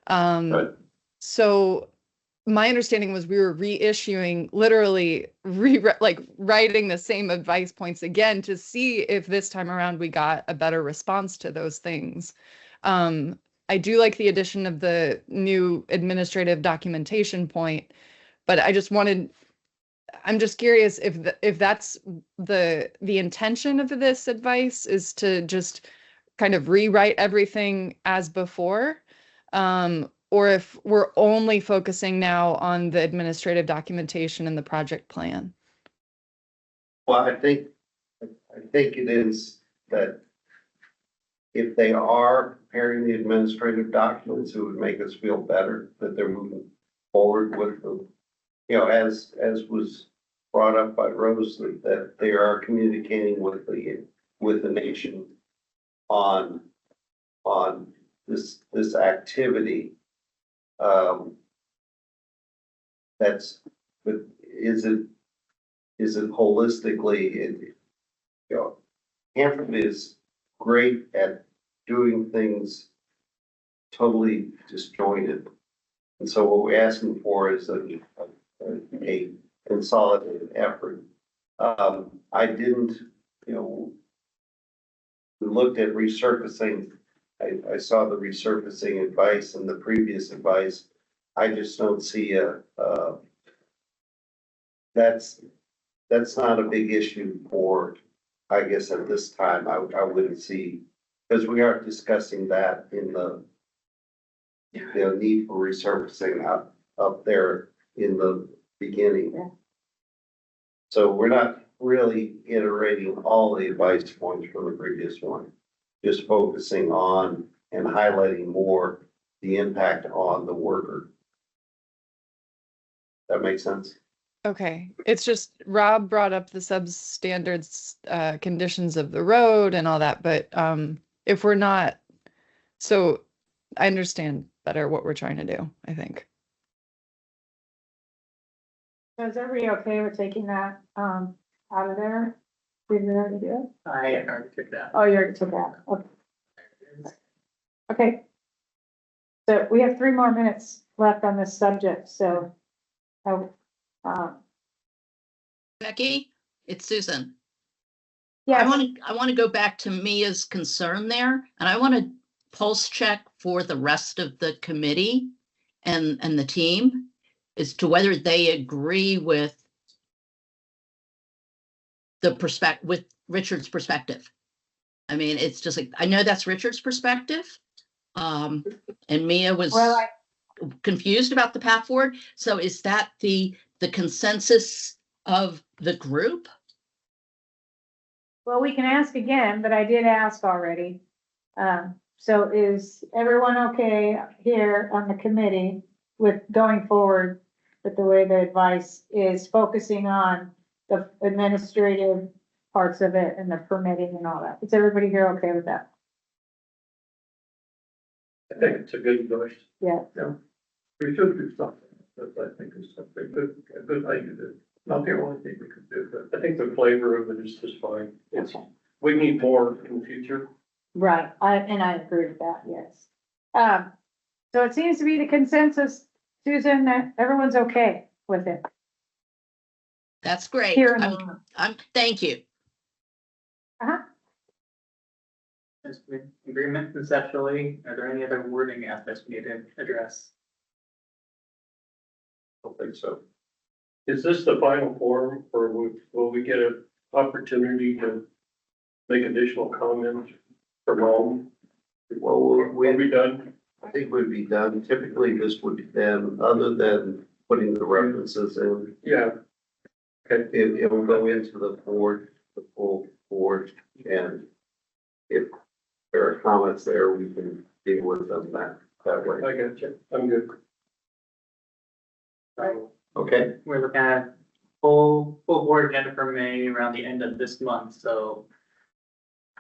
Right.
So my understanding was we were reissuing, literally like writing the same advice points again to see if this time around we got a better response to those things. I do like the addition of the new administrative documentation point, but I'm just curious if that's the intention of this advice is to just kind of rewrite everything as before, or if we're only focusing now on the administrative documentation and the project plan.
Well, I think it is that if they are preparing the administrative documents, it would make us feel better that they're moving forward with the, as was brought up by Rose, that they are communicating with the nation on this activity. But is it holistically, Hanford is great at doing things totally disjointed. And so what we're asking for is a consolidated effort. I didn't, we looked at resurfacing. I saw the resurfacing advice and the previous advice. I just don't see that's not a big issue for, I guess at this time, I wouldn't see, because we aren't discussing that in the need for resurfacing up there in the beginning. So we're not really iterating all the advice points from the previous one, just focusing on and highlighting more the impact on the worker. That makes sense?
Okay, it's just Rob brought up the substandards, conditions of the road and all that, but if we're not, so I understand better what we're trying to do, I think.
So is everybody okay with taking that, out of there? Did you already do it?
I already took that.
Oh, you already took that, okay. Okay. So we have 3 more minutes left on this subject, so.
Becky, it's Susan.
Yeah,
I want to go back to Mia's concern there, and I want to pulse check for the rest of the committee and the team as to whether they agree with with Richard's perspective. I mean, it's just like, I know that's Richard's perspective. And Mia was confused about the path forward. So is that the consensus of the group?
well, we can ask again, but I did ask already. So is everyone okay here on the committee with going forward with the way the advice is focusing on the administrative parts of it and the permitting and all that? Is everybody here okay with that?
I think it's a good advice.
Yeah.
We should do something, but I think it's something a good idea to, not the only thing we could do, but
I think the flavor of it is just fine. We need more in the future.
Right, and I agree with that, yes. So it seems to be the consensus, Susan, that everyone's okay with it.
That's great.
Here in the
Thank you.
Is agreement conceptually, are there any other wording aspects we need to address?
I don't think so. Is this the final form, or will we get an opportunity to make additional comments from home?
Well,
We'll be done.
I think we'd be done. Typically, this would be done, other than putting the references in.
Yeah. Okay.
It will go into the board, the full board, and if there are comments there, we can deal with them that way.
I got you. I'm good.
So
Okay.
we're looking at full board agenda for May around the end of this month, so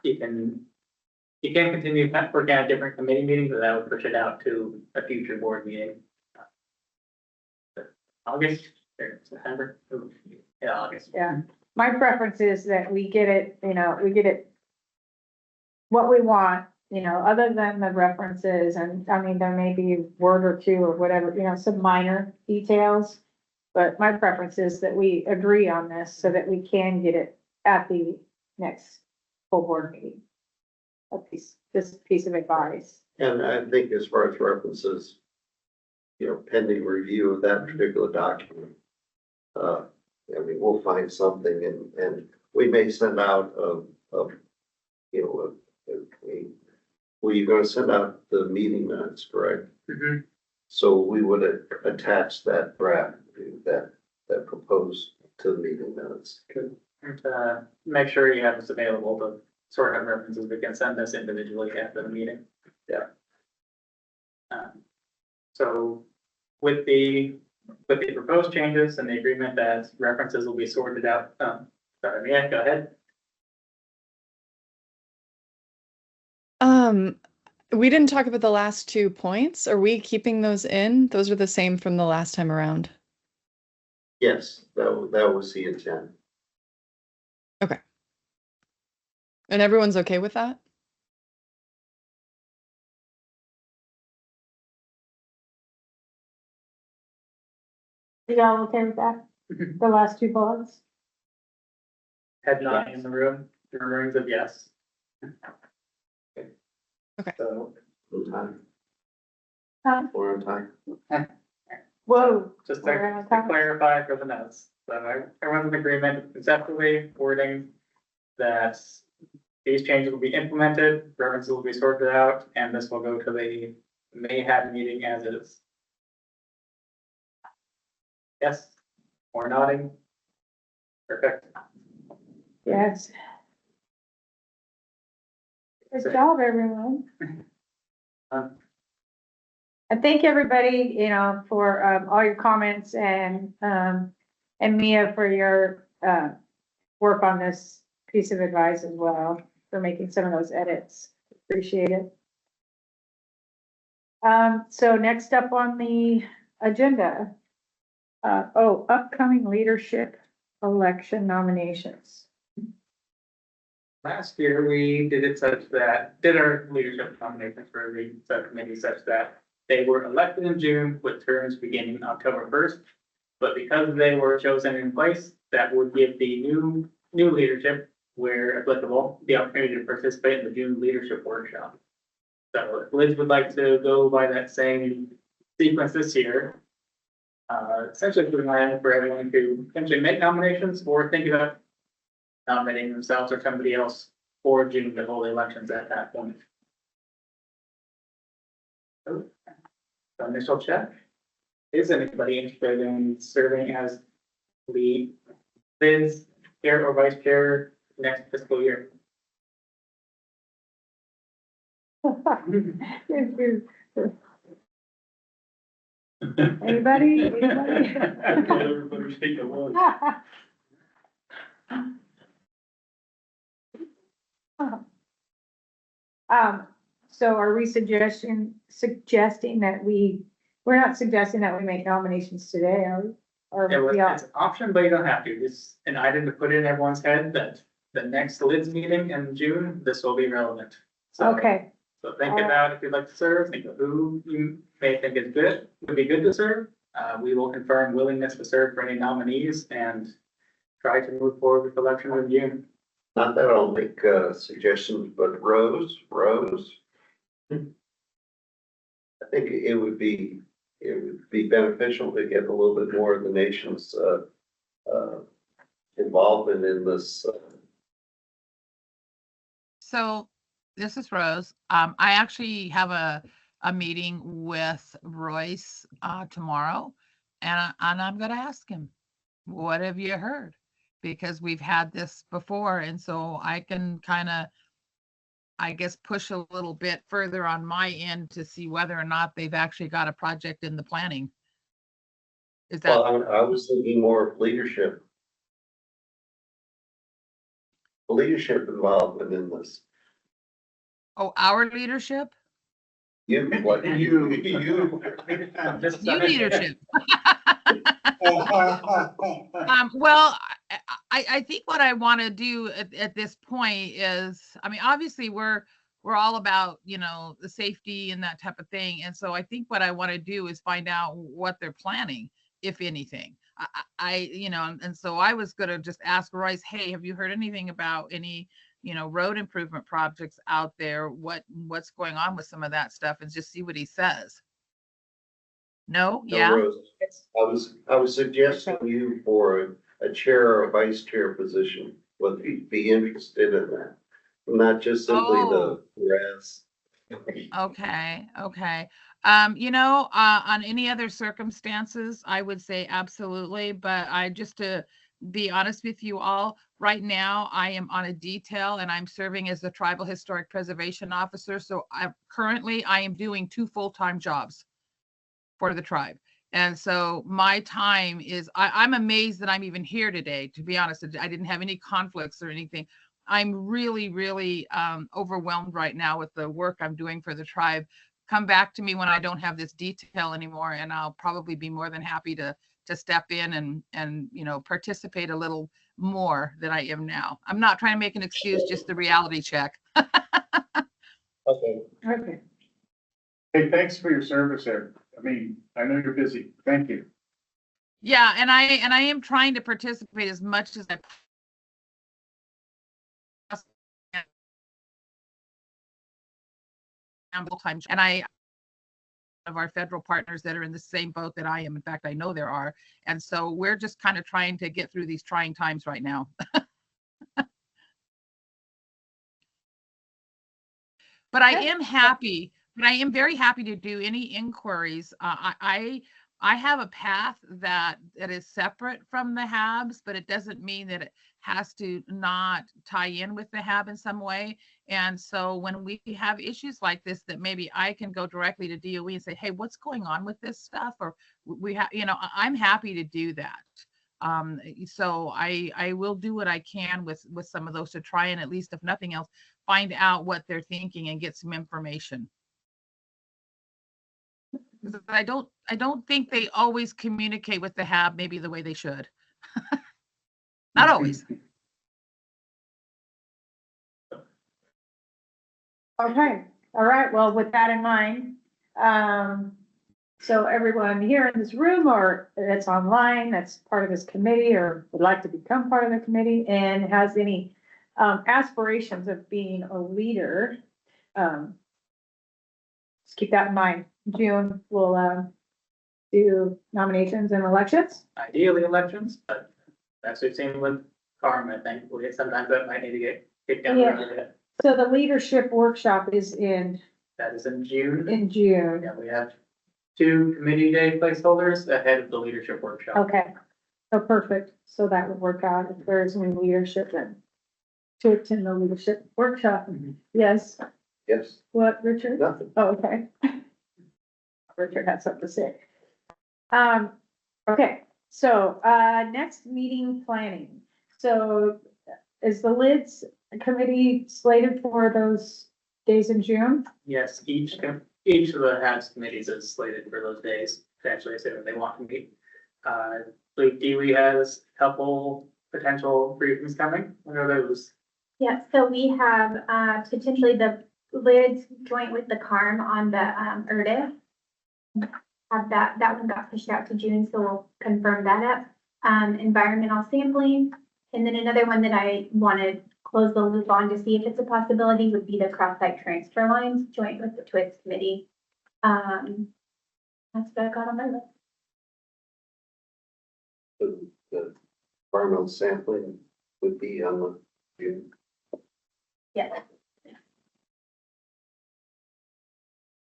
you can continue working at different committee meetings, but that would push it out to a future board meeting. August or September? Yeah, August.
Yeah, my preference is that we get it, we get it what we want, other than the references, and I mean, there may be a word or two or whatever, some minor details. But my preference is that we agree on this so that we can get it at the next full board meeting. This piece of advice.
And I think as far as references, pending review of that particular document, we'll find something and we may send out well, you're gonna send out the meeting minutes, correct?
Mm-hmm.
So we would attach that draft, that proposed to the meeting minutes.
Good. And make sure you have this available to sort of references. We can send this individually after the meeting.
Yeah.
So with the proposed changes and the agreement that references will be sorted out, sorry, Mia, go ahead.
We didn't talk about the last 2 points. Are we keeping those in? Those are the same from the last time around.
Yes, that was the intent.
Okay. And everyone's okay with that?
You all okay with that? The last 2 bullets?
Head nodding in the room, the rings of yes.
Okay.
So,
On time.
Huh?
We're on time.
Whoa.
just
We're on
to
time.
clarify for the notes, so everyone's in agreement conceptually, wording that these changes will be implemented, references will be sorted out, and this will go to the May meeting as is. Yes, or nodding. Perfect.
Yes. Good job, everyone. I thank everybody, for all your comments and Mia for your work on this piece of advice as well, for making some of those edits. Appreciate it. So next up on the agenda, upcoming leadership election nominations.
Last year, we did our leadership nominations for the subcommittee such that they were elected in June with terms beginning October 1st. But because they were chosen in place, that would give the new leadership, where applicable, the opportunity to participate in the June leadership workshop. So if Liz would like to go by that same sequence this year, essentially putting on for everyone to potentially make nominations or think about nominating themselves or somebody else for June to hold elections at that point. So, initial check. Is anybody interested in serving as lead, Liz, chair or vice chair next fiscal year?
Anybody?
Everybody speak at once.
So are we suggesting that we're not suggesting that we make nominations today, are we? Or
It's an option, but you don't have to. It's an item to put in everyone's head that the next LIDS meeting in June, this will be relevant. So,
okay,
So think about if you'd like to serve, think of who you may think is good, would be good to serve. We will confirm willingness to serve for any nominees and try to move forward with elections in June.
Not that I'll make suggestions, but Rose, I think it would be beneficial to get a little bit more of the nation's involvement in this.
So this is Rose. I actually have a meeting with Royce tomorrow, and I'm going to ask him, what have you heard? Because we've had this before, and so I can kind of, I guess, push a little bit further on my end to see whether or not they've actually got a project in the planning. Is that?
Well, I was thinking more of leadership leadership involvement in this.
Oh, our leadership?
You, what, you.
Just
New leadership. Well, I think what I want to do at this point is, I mean, obviously we're all about, you know, the safety and that type of thing. And so I think what I want to do is find out what they're planning, if anything. You know, and so I was going to just ask Royce, hey, have you heard anything about any, you know, road improvement projects out there? What's going on with some of that stuff, and just see what he says. No? Yeah.
Rose, I was suggesting you for a chair or a vice chair position, would be interested in that, not just simply the rest.
Okay, okay. You know, on any other circumstances, I would say absolutely, but I just to be honest with you all, right now I am on a detail and I'm serving as the Tribal Historic Preservation Officer. So currently I am doing 2 full-time jobs for the tribe. And so my time is, I'm amazed that I'm even here today, to be honest. I didn't have any conflicts or anything. I'm really, really overwhelmed right now with the work I'm doing for the tribe. Come back to me when I don't have this detail anymore, and I'll probably be more than happy to step in and you know, participate a little more than I am now. I'm not trying to make an excuse, just the reality check.
Okay.
Okay.
Hey, thanks for your service there. I mean, I know you're busy. Thank you.
Yeah, and I am trying to participate as much as I possibly can full-time. And I of our federal partners that are in the same boat that I am. In fact, I know there are. And so we're just kind of trying to get through these trying times right now. But I am happy, but I am very happy to do any inquiries. I have a path that is separate from the HABs, but it doesn't mean that it has to not tie in with the HAB in some way. And so when we have issues like this, that maybe I can go directly to DOE and say, hey, what's going on with this stuff? Or we have, you know, I'm happy to do that. So I will do what I can with some of those to try and, at least if nothing else, find out what they're thinking and get some information. I don't think they always communicate with the HAB maybe the way they should. Not always.
Okay, all right, well, with that in mind, so everyone here in this room or that's online, that's part of this committee or would like to become part of the committee and has any aspirations of being a leader, just keep that in mind. June, we'll do nominations and elections.
Ideally elections, but that's the same with Carm, I think. We'll get sometimes that might need to get kicked down the road a bit.
So the leadership workshop is in
That is in June.
June.
Yeah, we have 2 committee day placeholders ahead of the leadership workshop.
Okay, so perfect. So that would work out if there's any leadership then to attend the leadership workshop. Yes.
Yes.
What, Richard?
Nothing.
Oh, okay. Richard had something to say. Okay, so, next meeting planning. So is the LIDS committee slated for those days in June?
Yes, each of the HABs committees is slated for those days, to actually say that they want to meet. Like DOE has a couple potential briefings coming. What are those?
Yeah, so we have, potentially the LIDS joint with the CARM on the, ERDIF. Have that one got pushed out to June, so we'll confirm that up. Environmental sampling, and then another one that I want to close the loop on to see if it's a possibility would be the cross-site transfer lines joint with the TWIS committee. That's what I got on my list.
The environmental sampling would be on the June.
Yes.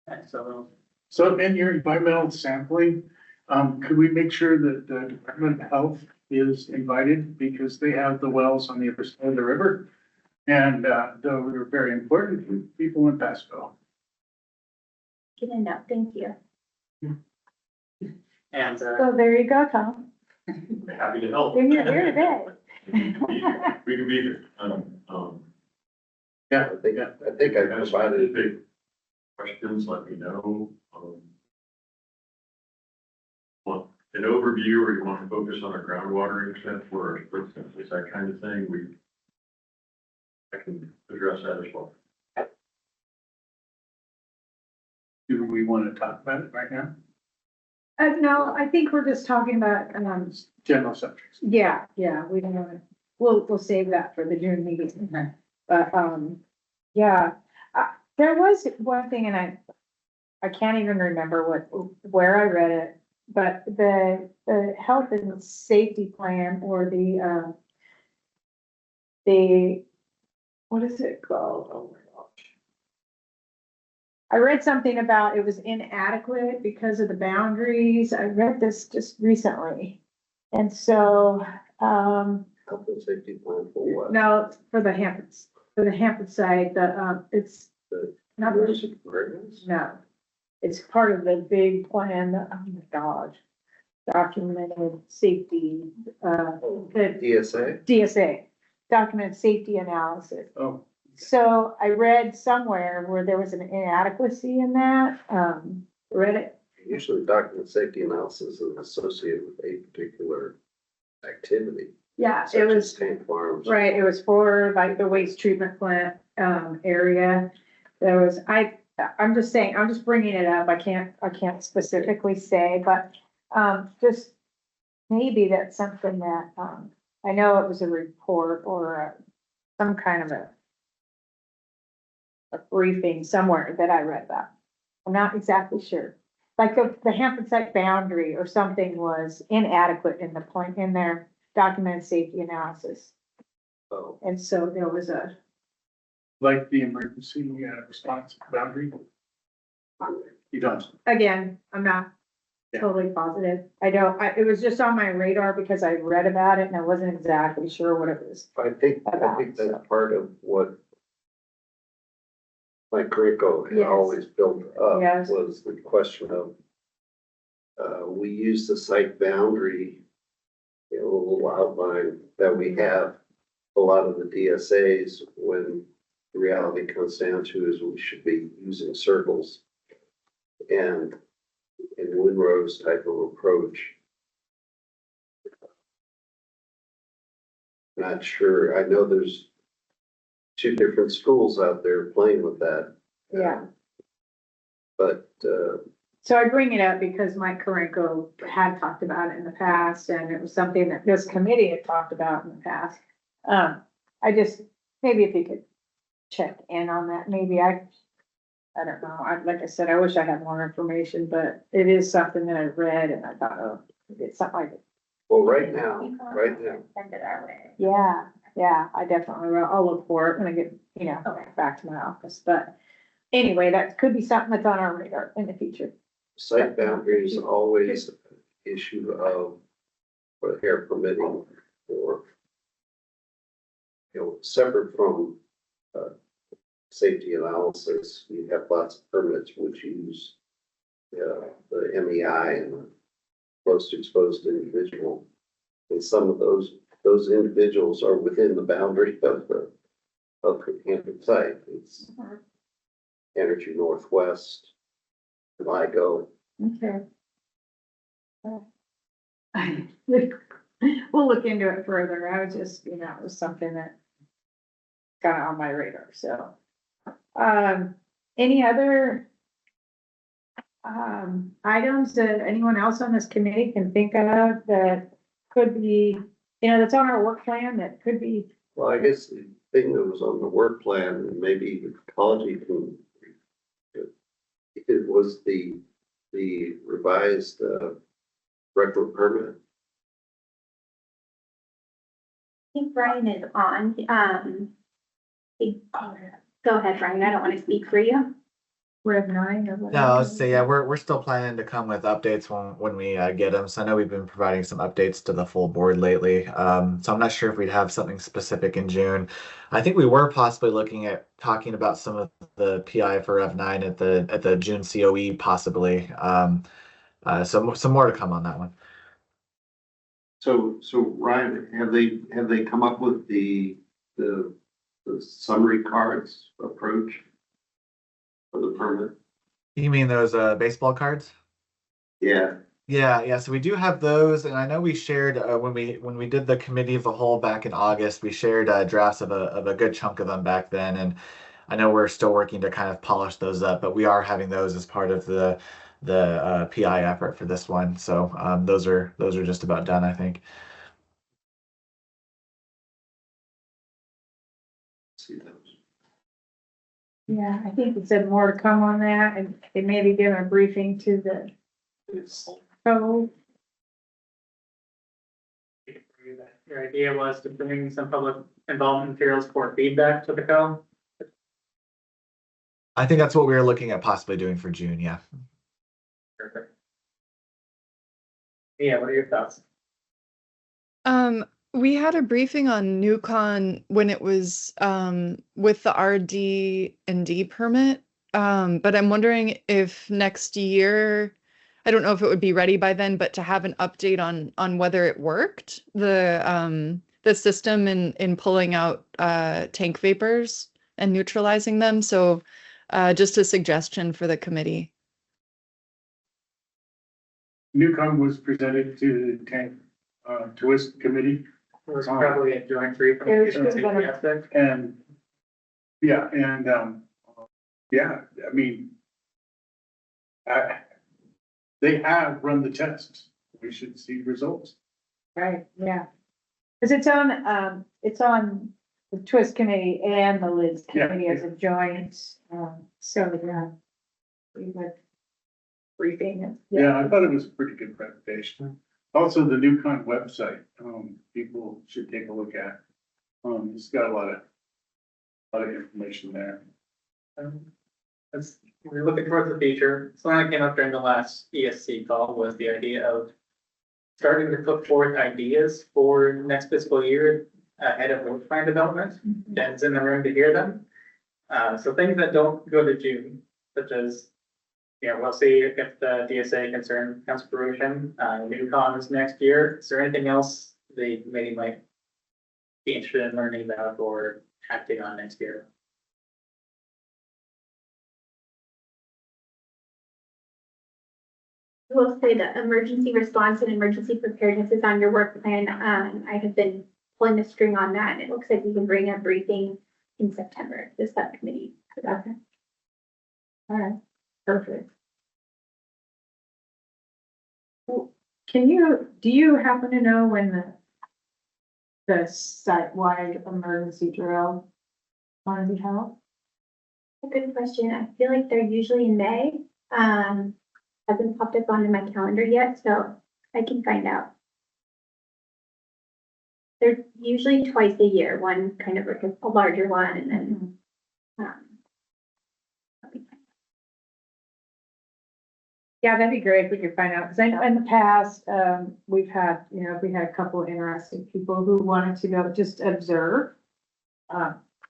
Okay,
So in your environmental sampling, could we make sure that the Department of Health is invited because they have the wells on the other side of the river? And they're very important to people in Pasco.
Good enough, thank you.
And
So there you go, Tom.
Happy to help.
Then you're here today.
We can be here.
Yeah,
I think I provided.
Big questions, let me know. Want an overview, or you want to focus on our groundwater extent for our split systems, that kind of thing, I can address that as well.
do we want to talk about it right now?
No, I think we're just talking about,
General subjects.
yeah, we don't wanna, we'll save that for the June meeting. But, yeah, there was one thing, and I can't even remember where I read it, but the health and safety plan, or the, what is it called? Oh my gosh. I read something about it was inadequate because of the boundaries. I read this just recently. And so,
Health and safety plan for what?
no, for the Hampton side, it's not,
Emergency preparedness?
no. It's part of the big plan, oh my gosh. Documented safety, the
DSA?
DSA, documented safety analysis.
Oh,
So I read somewhere where there was an inadequacy in that, read it.
Usually document safety analysis is associated with a particular activity.
Yeah,
such
it
as
was,
tank farms.
right, it was for like the waste treatment plant, area. There was, I'm just saying, I'm just bringing it up, I can't specifically say, but, just maybe that's something that, I know it was a report or some kind of a briefing somewhere that I read that. I'm not exactly sure. Like the Hampton site boundary or something was inadequate in the point in their documented safety analysis.
Oh,
And so there was a,
like the emergency response boundary? You don't.
again, I'm not
Yeah.
totally positive. It was just on my radar because I read about it and I wasn't exactly sure what it was.
I think that's part of what Mike Rico had
Yes.
always built up,
Yes.
was the question of, we use the site boundary, a little outline that we have a lot of the DSAs, when the reality comes down to is we should be using circles and windrows type of approach. Not sure. I know there's two different schools out there playing with that.
Yeah.
But,
So I bring it up because Mike Karenko had talked about it in the past, and it was something that this committee had talked about in the past. I just, maybe if you could check in on that, maybe I don't know, like I said, I wish I had more information, but it is something that I read and I thought, oh, it's something like.
well, right now,
Send it our way.
Yeah, I definitely will. I'll look for it when I get, back to my office, but anyway, that could be something that's on our radar in the future.
site boundaries always an issue of, for air permitting, or, separate from, safety analysis, you have lots of permits which use, the MEI and the most exposed individual. And some of those individuals are within the boundary of the Hampton site. It's Energy Northwest, LIGO.
Okay. We'll look into it further. I was just, it was something that got on my radar, so. Any other items that anyone else on this committee can think of that could be, that's on our work plan that could be?
Well, I guess the thing that was on the work plan, and maybe the ecology can, it was the revised, record permit.
I think Brian is on, go ahead, Brian, I don't want to speak for you.
Rev 9 or whatever.
No, so yeah, we're still planning to come with updates when we get them. So I know we've been providing some updates to the full board lately. So I'm not sure if we'd have something specific in June. I think we were possibly looking at talking about some of the PI for Rev 9 at the June COE possibly. So some more to come on that one.
So Ryan, have they come up with the the summary cards approach for the permit?
You mean those baseball cards?
Yeah,
Yeah. So we do have those, and I know we shared when we did the committee of the whole back in August, we shared drafts of a good chunk of them back then, and I know we're still working to kind of polish those up, but we are having those as part of the PI effort for this one. So those are just about done, I think.
see those.
Yeah, I think it said more to come on that, and they maybe give a briefing to the code.
Your idea was to bring some public involvement materials for feedback to the co.
I think that's what we were looking at possibly doing for June. Yeah.
Perfect. Yeah, what are your thoughts?
We had a briefing on NewCon when it was with the RD&D permit. But I'm wondering if next year, I don't know if it would be ready by then, but to have an update on whether it worked, the system in pulling out tank vapors and neutralizing them. So just a suggestion for the committee.
Newcomb was presented to the tank, twist committee.
It was probably a joint brief.
And, yeah, I mean, they have run the tests. We should see results.
Right, yeah. Cause it's on the twist committee and the LIDS committee as a joint, so, yeah. We went briefing.
Yeah, I thought it was a pretty good presentation. Also, the NewCon website, people should take a look at. It's got a lot of information there.
We're looking towards the future. Something that came up during the last ESC call was the idea of starting to put forth ideas for next fiscal year ahead of work plan development. Dan's in the room to hear them. So things that don't go to June, such as, we'll see if the DSA concern comes to fruition. New cons next year. Is there anything else the committee might be interested in learning about or acting on next year?
I will say that emergency response and emergency preparedness is on your work plan. I have been pulling the string on that, and it looks like we can bring a briefing in September, the subcommittee.
Okay. All right, perfect. Well, do you happen to know when the site-wide emergency drill on the health?
A good question. I feel like they're usually in May. Hasn't popped up onto my calendar yet, so I can find out. They're usually twice a year, one kind of like a larger one, and then
Yeah, that'd be great if we could find out, because I know in the past, we had a couple of interested people who wanted to go just observe.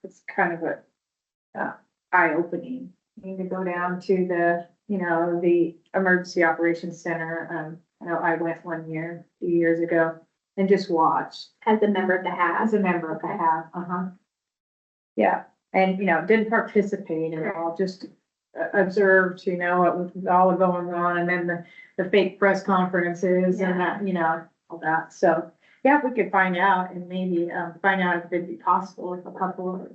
It's kind of a eye-opening, to go down to the emergency operations center. I know I went one year, a few years ago, and just watched.
as a member of the HAB.
As a member of the HAB, Yeah, and, didn't participate at all, just observed, what was all going on, and then the fake press conferences and that, all that. So, yeah, if we could find out and maybe, find out if it'd be possible if a couple of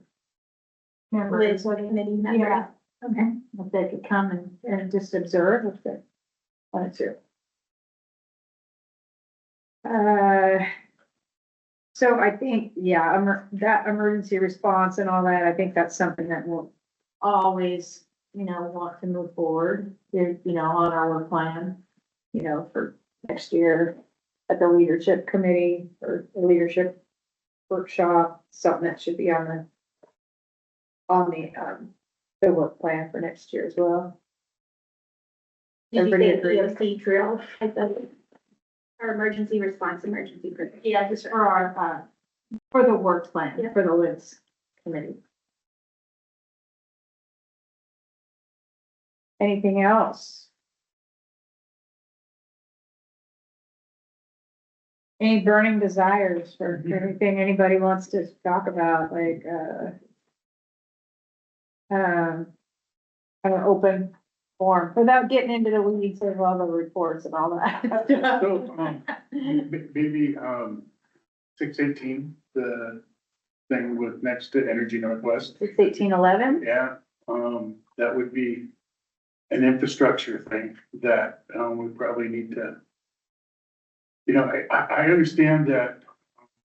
members.
Liz, committee member.
Yeah,
Okay.
if they could come and just observe if they wanted to. So I think, that emergency response and all that, I think that's something that we'll always, want to move forward, on our work plan, for next year at the leadership committee or the leadership workshop, something that should be on the work plan for next year as well.
Did you
Everybody
say
agree?
EOC drill, or emergency response, emergency preparedness?
Yeah, just for our, for the work plan,
Yeah.
for the LIDS committee. Anything else? Any burning desires for anything anybody wants to talk about, like, an open forum, without getting into the weeds of all the reports and all that.
So, maybe, 618, the thing with next to Energy Northwest.
1811,
Yeah, that would be an infrastructure thing that, we probably need to. You know, I understand that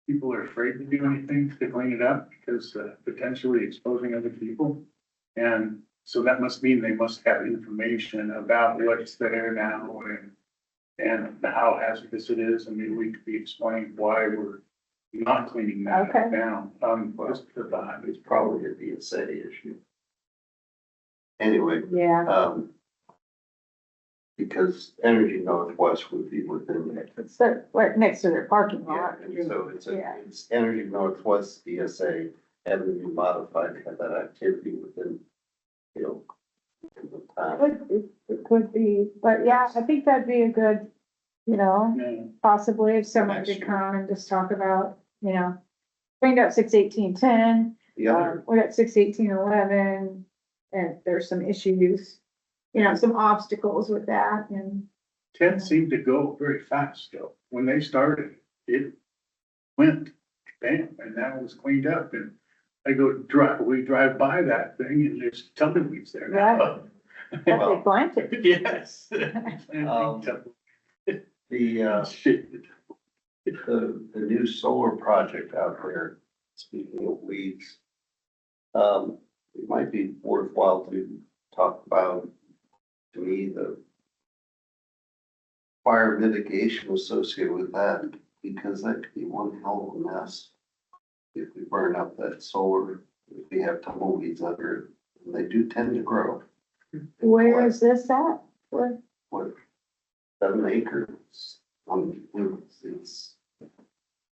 people are afraid to do anything to clean it up because potentially exposing other people. And so that must mean they must have information about what's there now and how hazardous it is. I mean, we could be explaining why we're not cleaning that
Okay.
down. Just the thought.
It's probably a DSA issue. Anyway,
yeah.
Because Energy Northwest would be within that.
It's right next to their parking
Yeah,
lot.
and so
Yeah.
it's Energy Northwest DSA having to be modified for that activity within, you know, in the time.
It could be, but yeah, I think that'd be a good,
Yeah.
possibly if someone could come and just talk about, cleaned up 61810.
The other,
We got 61811, and there's some issues, some obstacles with that, and
10 seemed to go very fast though. When they started, it went bam, and now it's cleaned up and we drive by that thing and there's tumbleweeds there now.
that they planted.
Yes.
the new solar project out there, speaking of weeds, it might be worthwhile to talk about, to me, the fire mitigation associated with that, because that could be one hell of a mess. If we burn up that solar, if we have tumbleweeds under it, and they do tend to grow.
Where is this at? Where?
What, 7 acres, it's,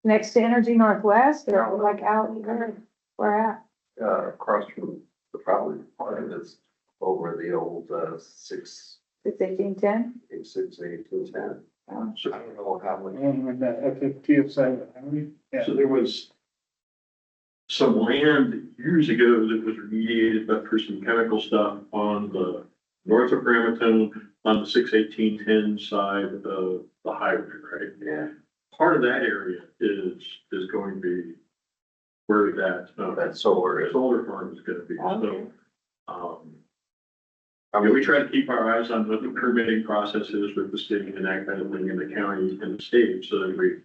Next to Energy Northwest, or like out where at?
across from the probably part of it's over the old,
61810?
6, 8, 10. So I don't know how much.
And at the TSA, yeah.
So there was some land years ago that was remediated, but for some chemical stuff on the north of Bremerton, on the 61810 side of the highway, right?
Yeah.
Part of that area is going to be where
That solar
solar farm is gonna be,
Okay.
so. We try to keep our eyes on what the permitting process is with the city and that kind of thing in the county and the state, so that we.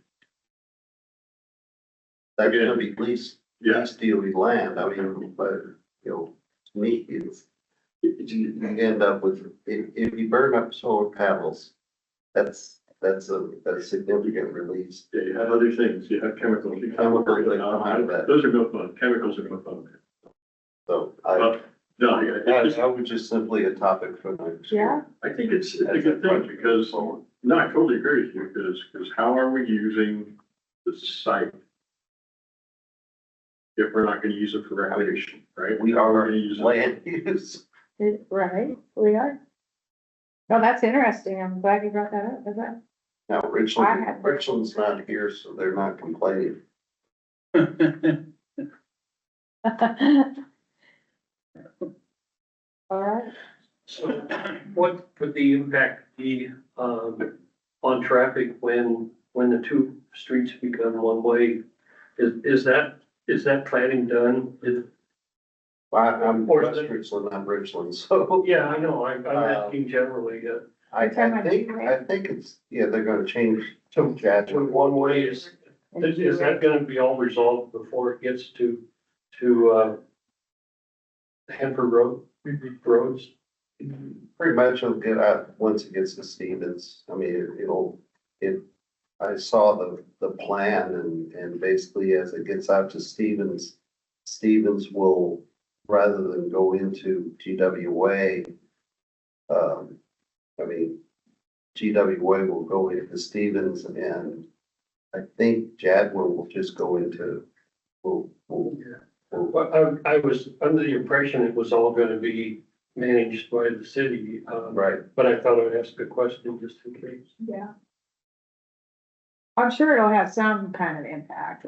That's gonna be least
Yeah,
DOE land, I mean, but, to me, you end up with, if you burn up solar panels, that's a significant release.
yeah, you have other things, you have chemicals. You have-
Chemicals that come out of that.
Those are no fun, chemicals are no fun.
So
No, yeah, it's just,
that was just simply a topic for next year.
I think it's a good thing because, no, I totally agree with you, because how are we using the site? If we're not gonna use it for recreation, right?
We
How
are
gonna use it?
land use.
Right, we are. No, that's interesting. I'm glad you brought that up. Is that?
Now, Richland's not here, so they're not complaining.
All right.
So what would the impact be, on traffic when the two streets become one way? Is that planning done?
I'm West Richland, I'm Richland, so.
Yeah, I know, I'm asking generally,
I think it's, they're gonna change
so
Chadwick.
one way is that gonna be all resolved before it gets to Hanford Road, roads?
Pretty much it'll get out once it gets to Stevens. I mean, I saw the plan and basically as it gets out to Stevens will, rather than go into GWA, GWA will go into Stevens and I think Jadwin will just go into,
Well, I was under the impression it was all gonna be managed by the city.
Right.
But I thought I'd ask a question just in case.
Yeah. I'm sure it'll have some kind of impact,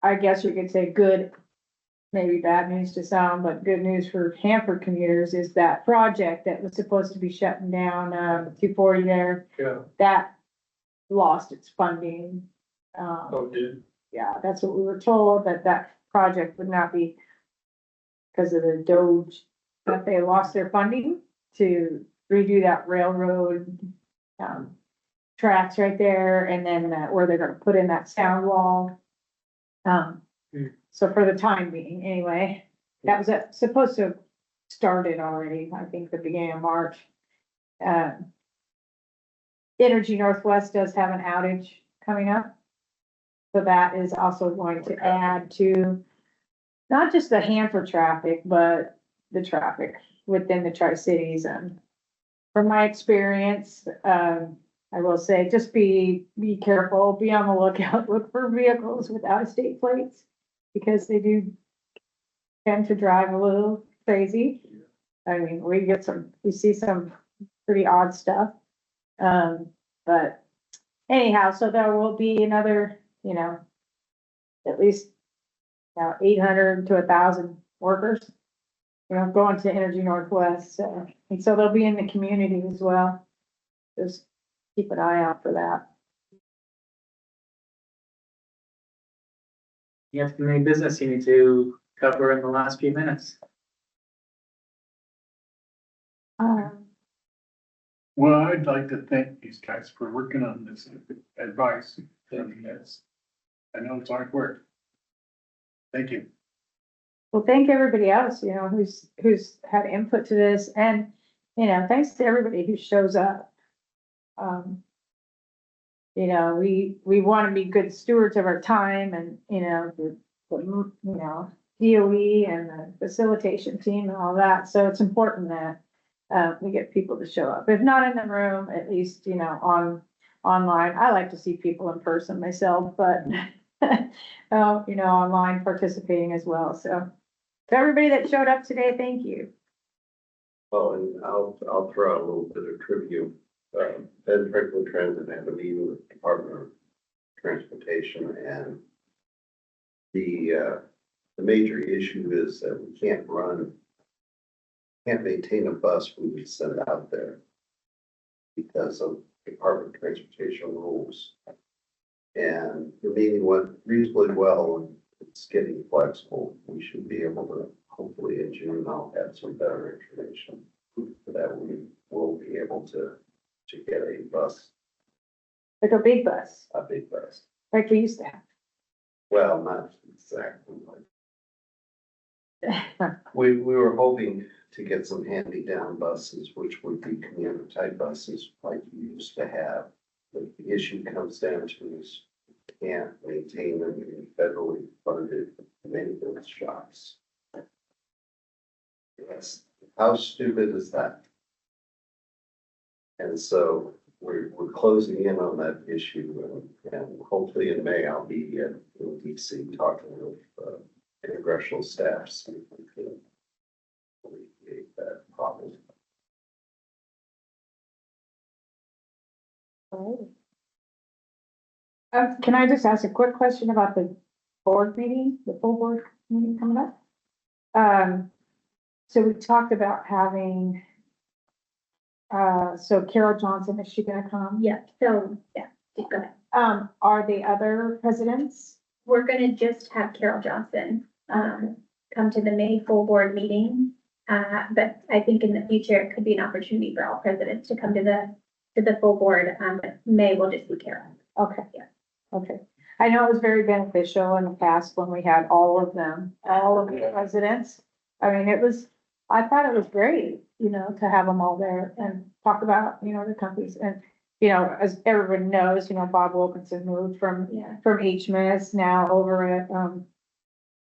I guess you could say good maybe bad news to some, but good news for Hanford commuters is that project that was supposed to be shutting down, 240 there,
Yeah.
that lost its funding.
Did.
Yeah, that's what we were told, that that project would not be because of the Doge, that they lost their funding to redo that railroad, tracks right there, and then where they're gonna put in that sound wall. So for the time being, anyway, that was supposed to have started already, I think, the beginning of March. Energy Northwest does have an outage coming up. So that is also going to add to not just the Hanford traffic, but the traffic within the Tri-Cities. And from my experience, I will say, just be careful, be on the lookout, look for vehicles with out-of-state plates, because they do tend to drive a little crazy. I mean, we see some pretty odd stuff. But anyhow, so there will be another, at least 800 to 1,000 workers, going to Energy Northwest. And so they'll be in the community as well. Just keep an eye out for that.
You have any business you need to cover in the last few minutes?
Well, I'd like to thank these guys for working on this advice. I know it's hard work. Thank you.
Well, thank everybody else, who's had input to this, and, thanks to everybody who shows up. We want to be good stewards of our time, and, the DOE and the facilitation team and all that, so it's important that we get people to show up. If not in the room, at least, online. I like to see people in person myself, but, online participating as well, so. To everybody that showed up today, thank you.
Well, and I'll throw out a little bit of trivia. Ben Franklin Transit had a meeting with the Department of Transportation, and the major issue is that we can't maintain a bus when we send it out there because of Department of Transportation rules. And the meeting went reasonably well, and it's getting flexible. We should be able to, hopefully in June, I'll have some better information that we will be able to get a bus,
Like a big bus,
a big bus.
like we used to have.
Well, not exactly like. We were hoping to get some handy-down buses, which would be commuter type buses like you used to have. But the issue comes down to is we can't maintain them in federally funded maintenance shops. Yes, how stupid is that? And so we're closing in on that issue, and hopefully in May I'll be in DC talking with congressional staff, see if we can alleviate that problem.
Can I just ask a quick question about the board meeting, the full board meeting coming up? So we talked about having, so Carol Johnson, is she gonna come?
Yeah, so, go ahead.
Are the other presidents?
We're gonna just have Carol Johnson, come to the May full board meeting. But I think in the future, it could be an opportunity for all presidents to come to the full board. But May will just be Carol.
Okay, yeah, okay. I know it was very beneficial in the past when we had all of them, all of the presidents. I mean, I thought it was great, to have them all there and talk about, the companies. And, as everyone knows, Bob Wilkinson moved from HMIS now over at,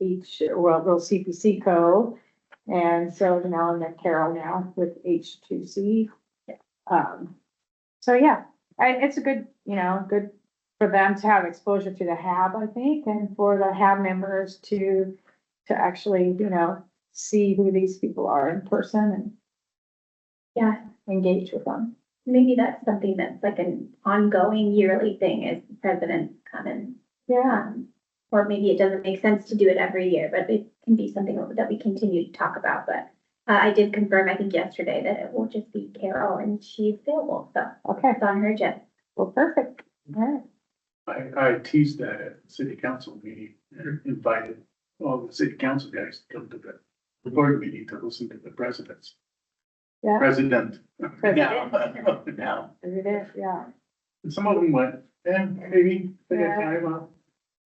CPC Co. And so now I'm at Carol now with H2C. So yeah, it's a good, good for them to have exposure to the HAB, I think, and for the HAB members to actually, see who these people are in person and engage with them.
Maybe that's something that's like an ongoing yearly thing, is the president come and or maybe it doesn't make sense to do it every year, but it can be something that we continue to talk about, but I did confirm, I think yesterday, that it will just be Carol and she's available, so
Okay,
it's on her agenda.
well, perfect. All right.
I teased that at the city council meeting and invited all the city council guys to come to the board meeting to listen to the presidents.
Yeah.
President.
President.
Now.
It is, yeah,
And some of them went, maybe, they got time, I'll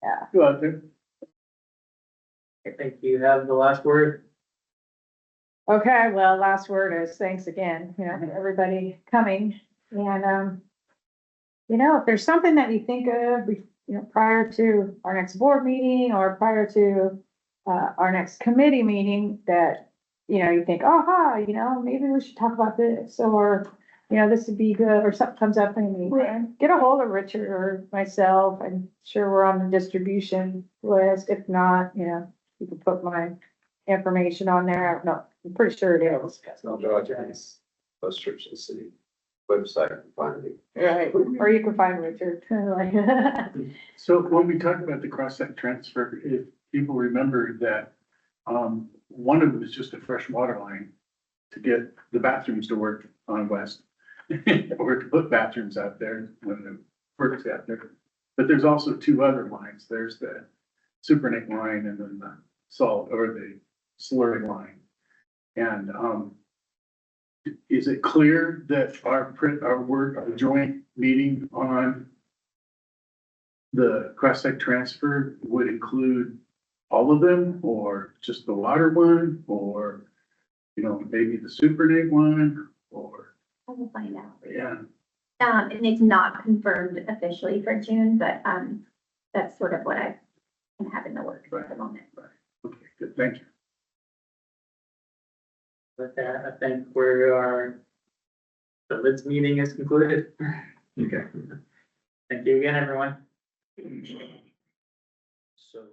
yeah.
go out there.
I think you have the last word.
Okay, well, last word is thanks again, you know, for everybody coming. And, you know, if there's something that you think of, prior to our next board meeting or prior to our next committee meeting that, you think, aha, maybe we should talk about this, or, this would be good, or something comes up and get a hold of Richard or myself. I'm sure we're on the distribution list. If not, you can put my information on there. I don't know. I'm pretty sure it is.
No, Dodgers, West Church and City website and find me.
Right, or you can find Richard.
So when we talk about the cross-site transfer, if people remember that, one of them is just a fresh water line to get the bathrooms to work on West. Or to put bathrooms out there when the work's out there. But there's also two other lines. There's the Supernic line and then the salt or the slurry line. And, is it clear that our joint meeting on the cross-site transfer would include all of them, or just the water one, or, maybe the Supernic one, or,
I will find out.
yeah.
And it's not confirmed officially for June, but, that's sort of what I have in the works at the moment.
Okay, good, thank you.
With that, I think the LIDS meeting is concluded. Okay. Thank you again, everyone. So.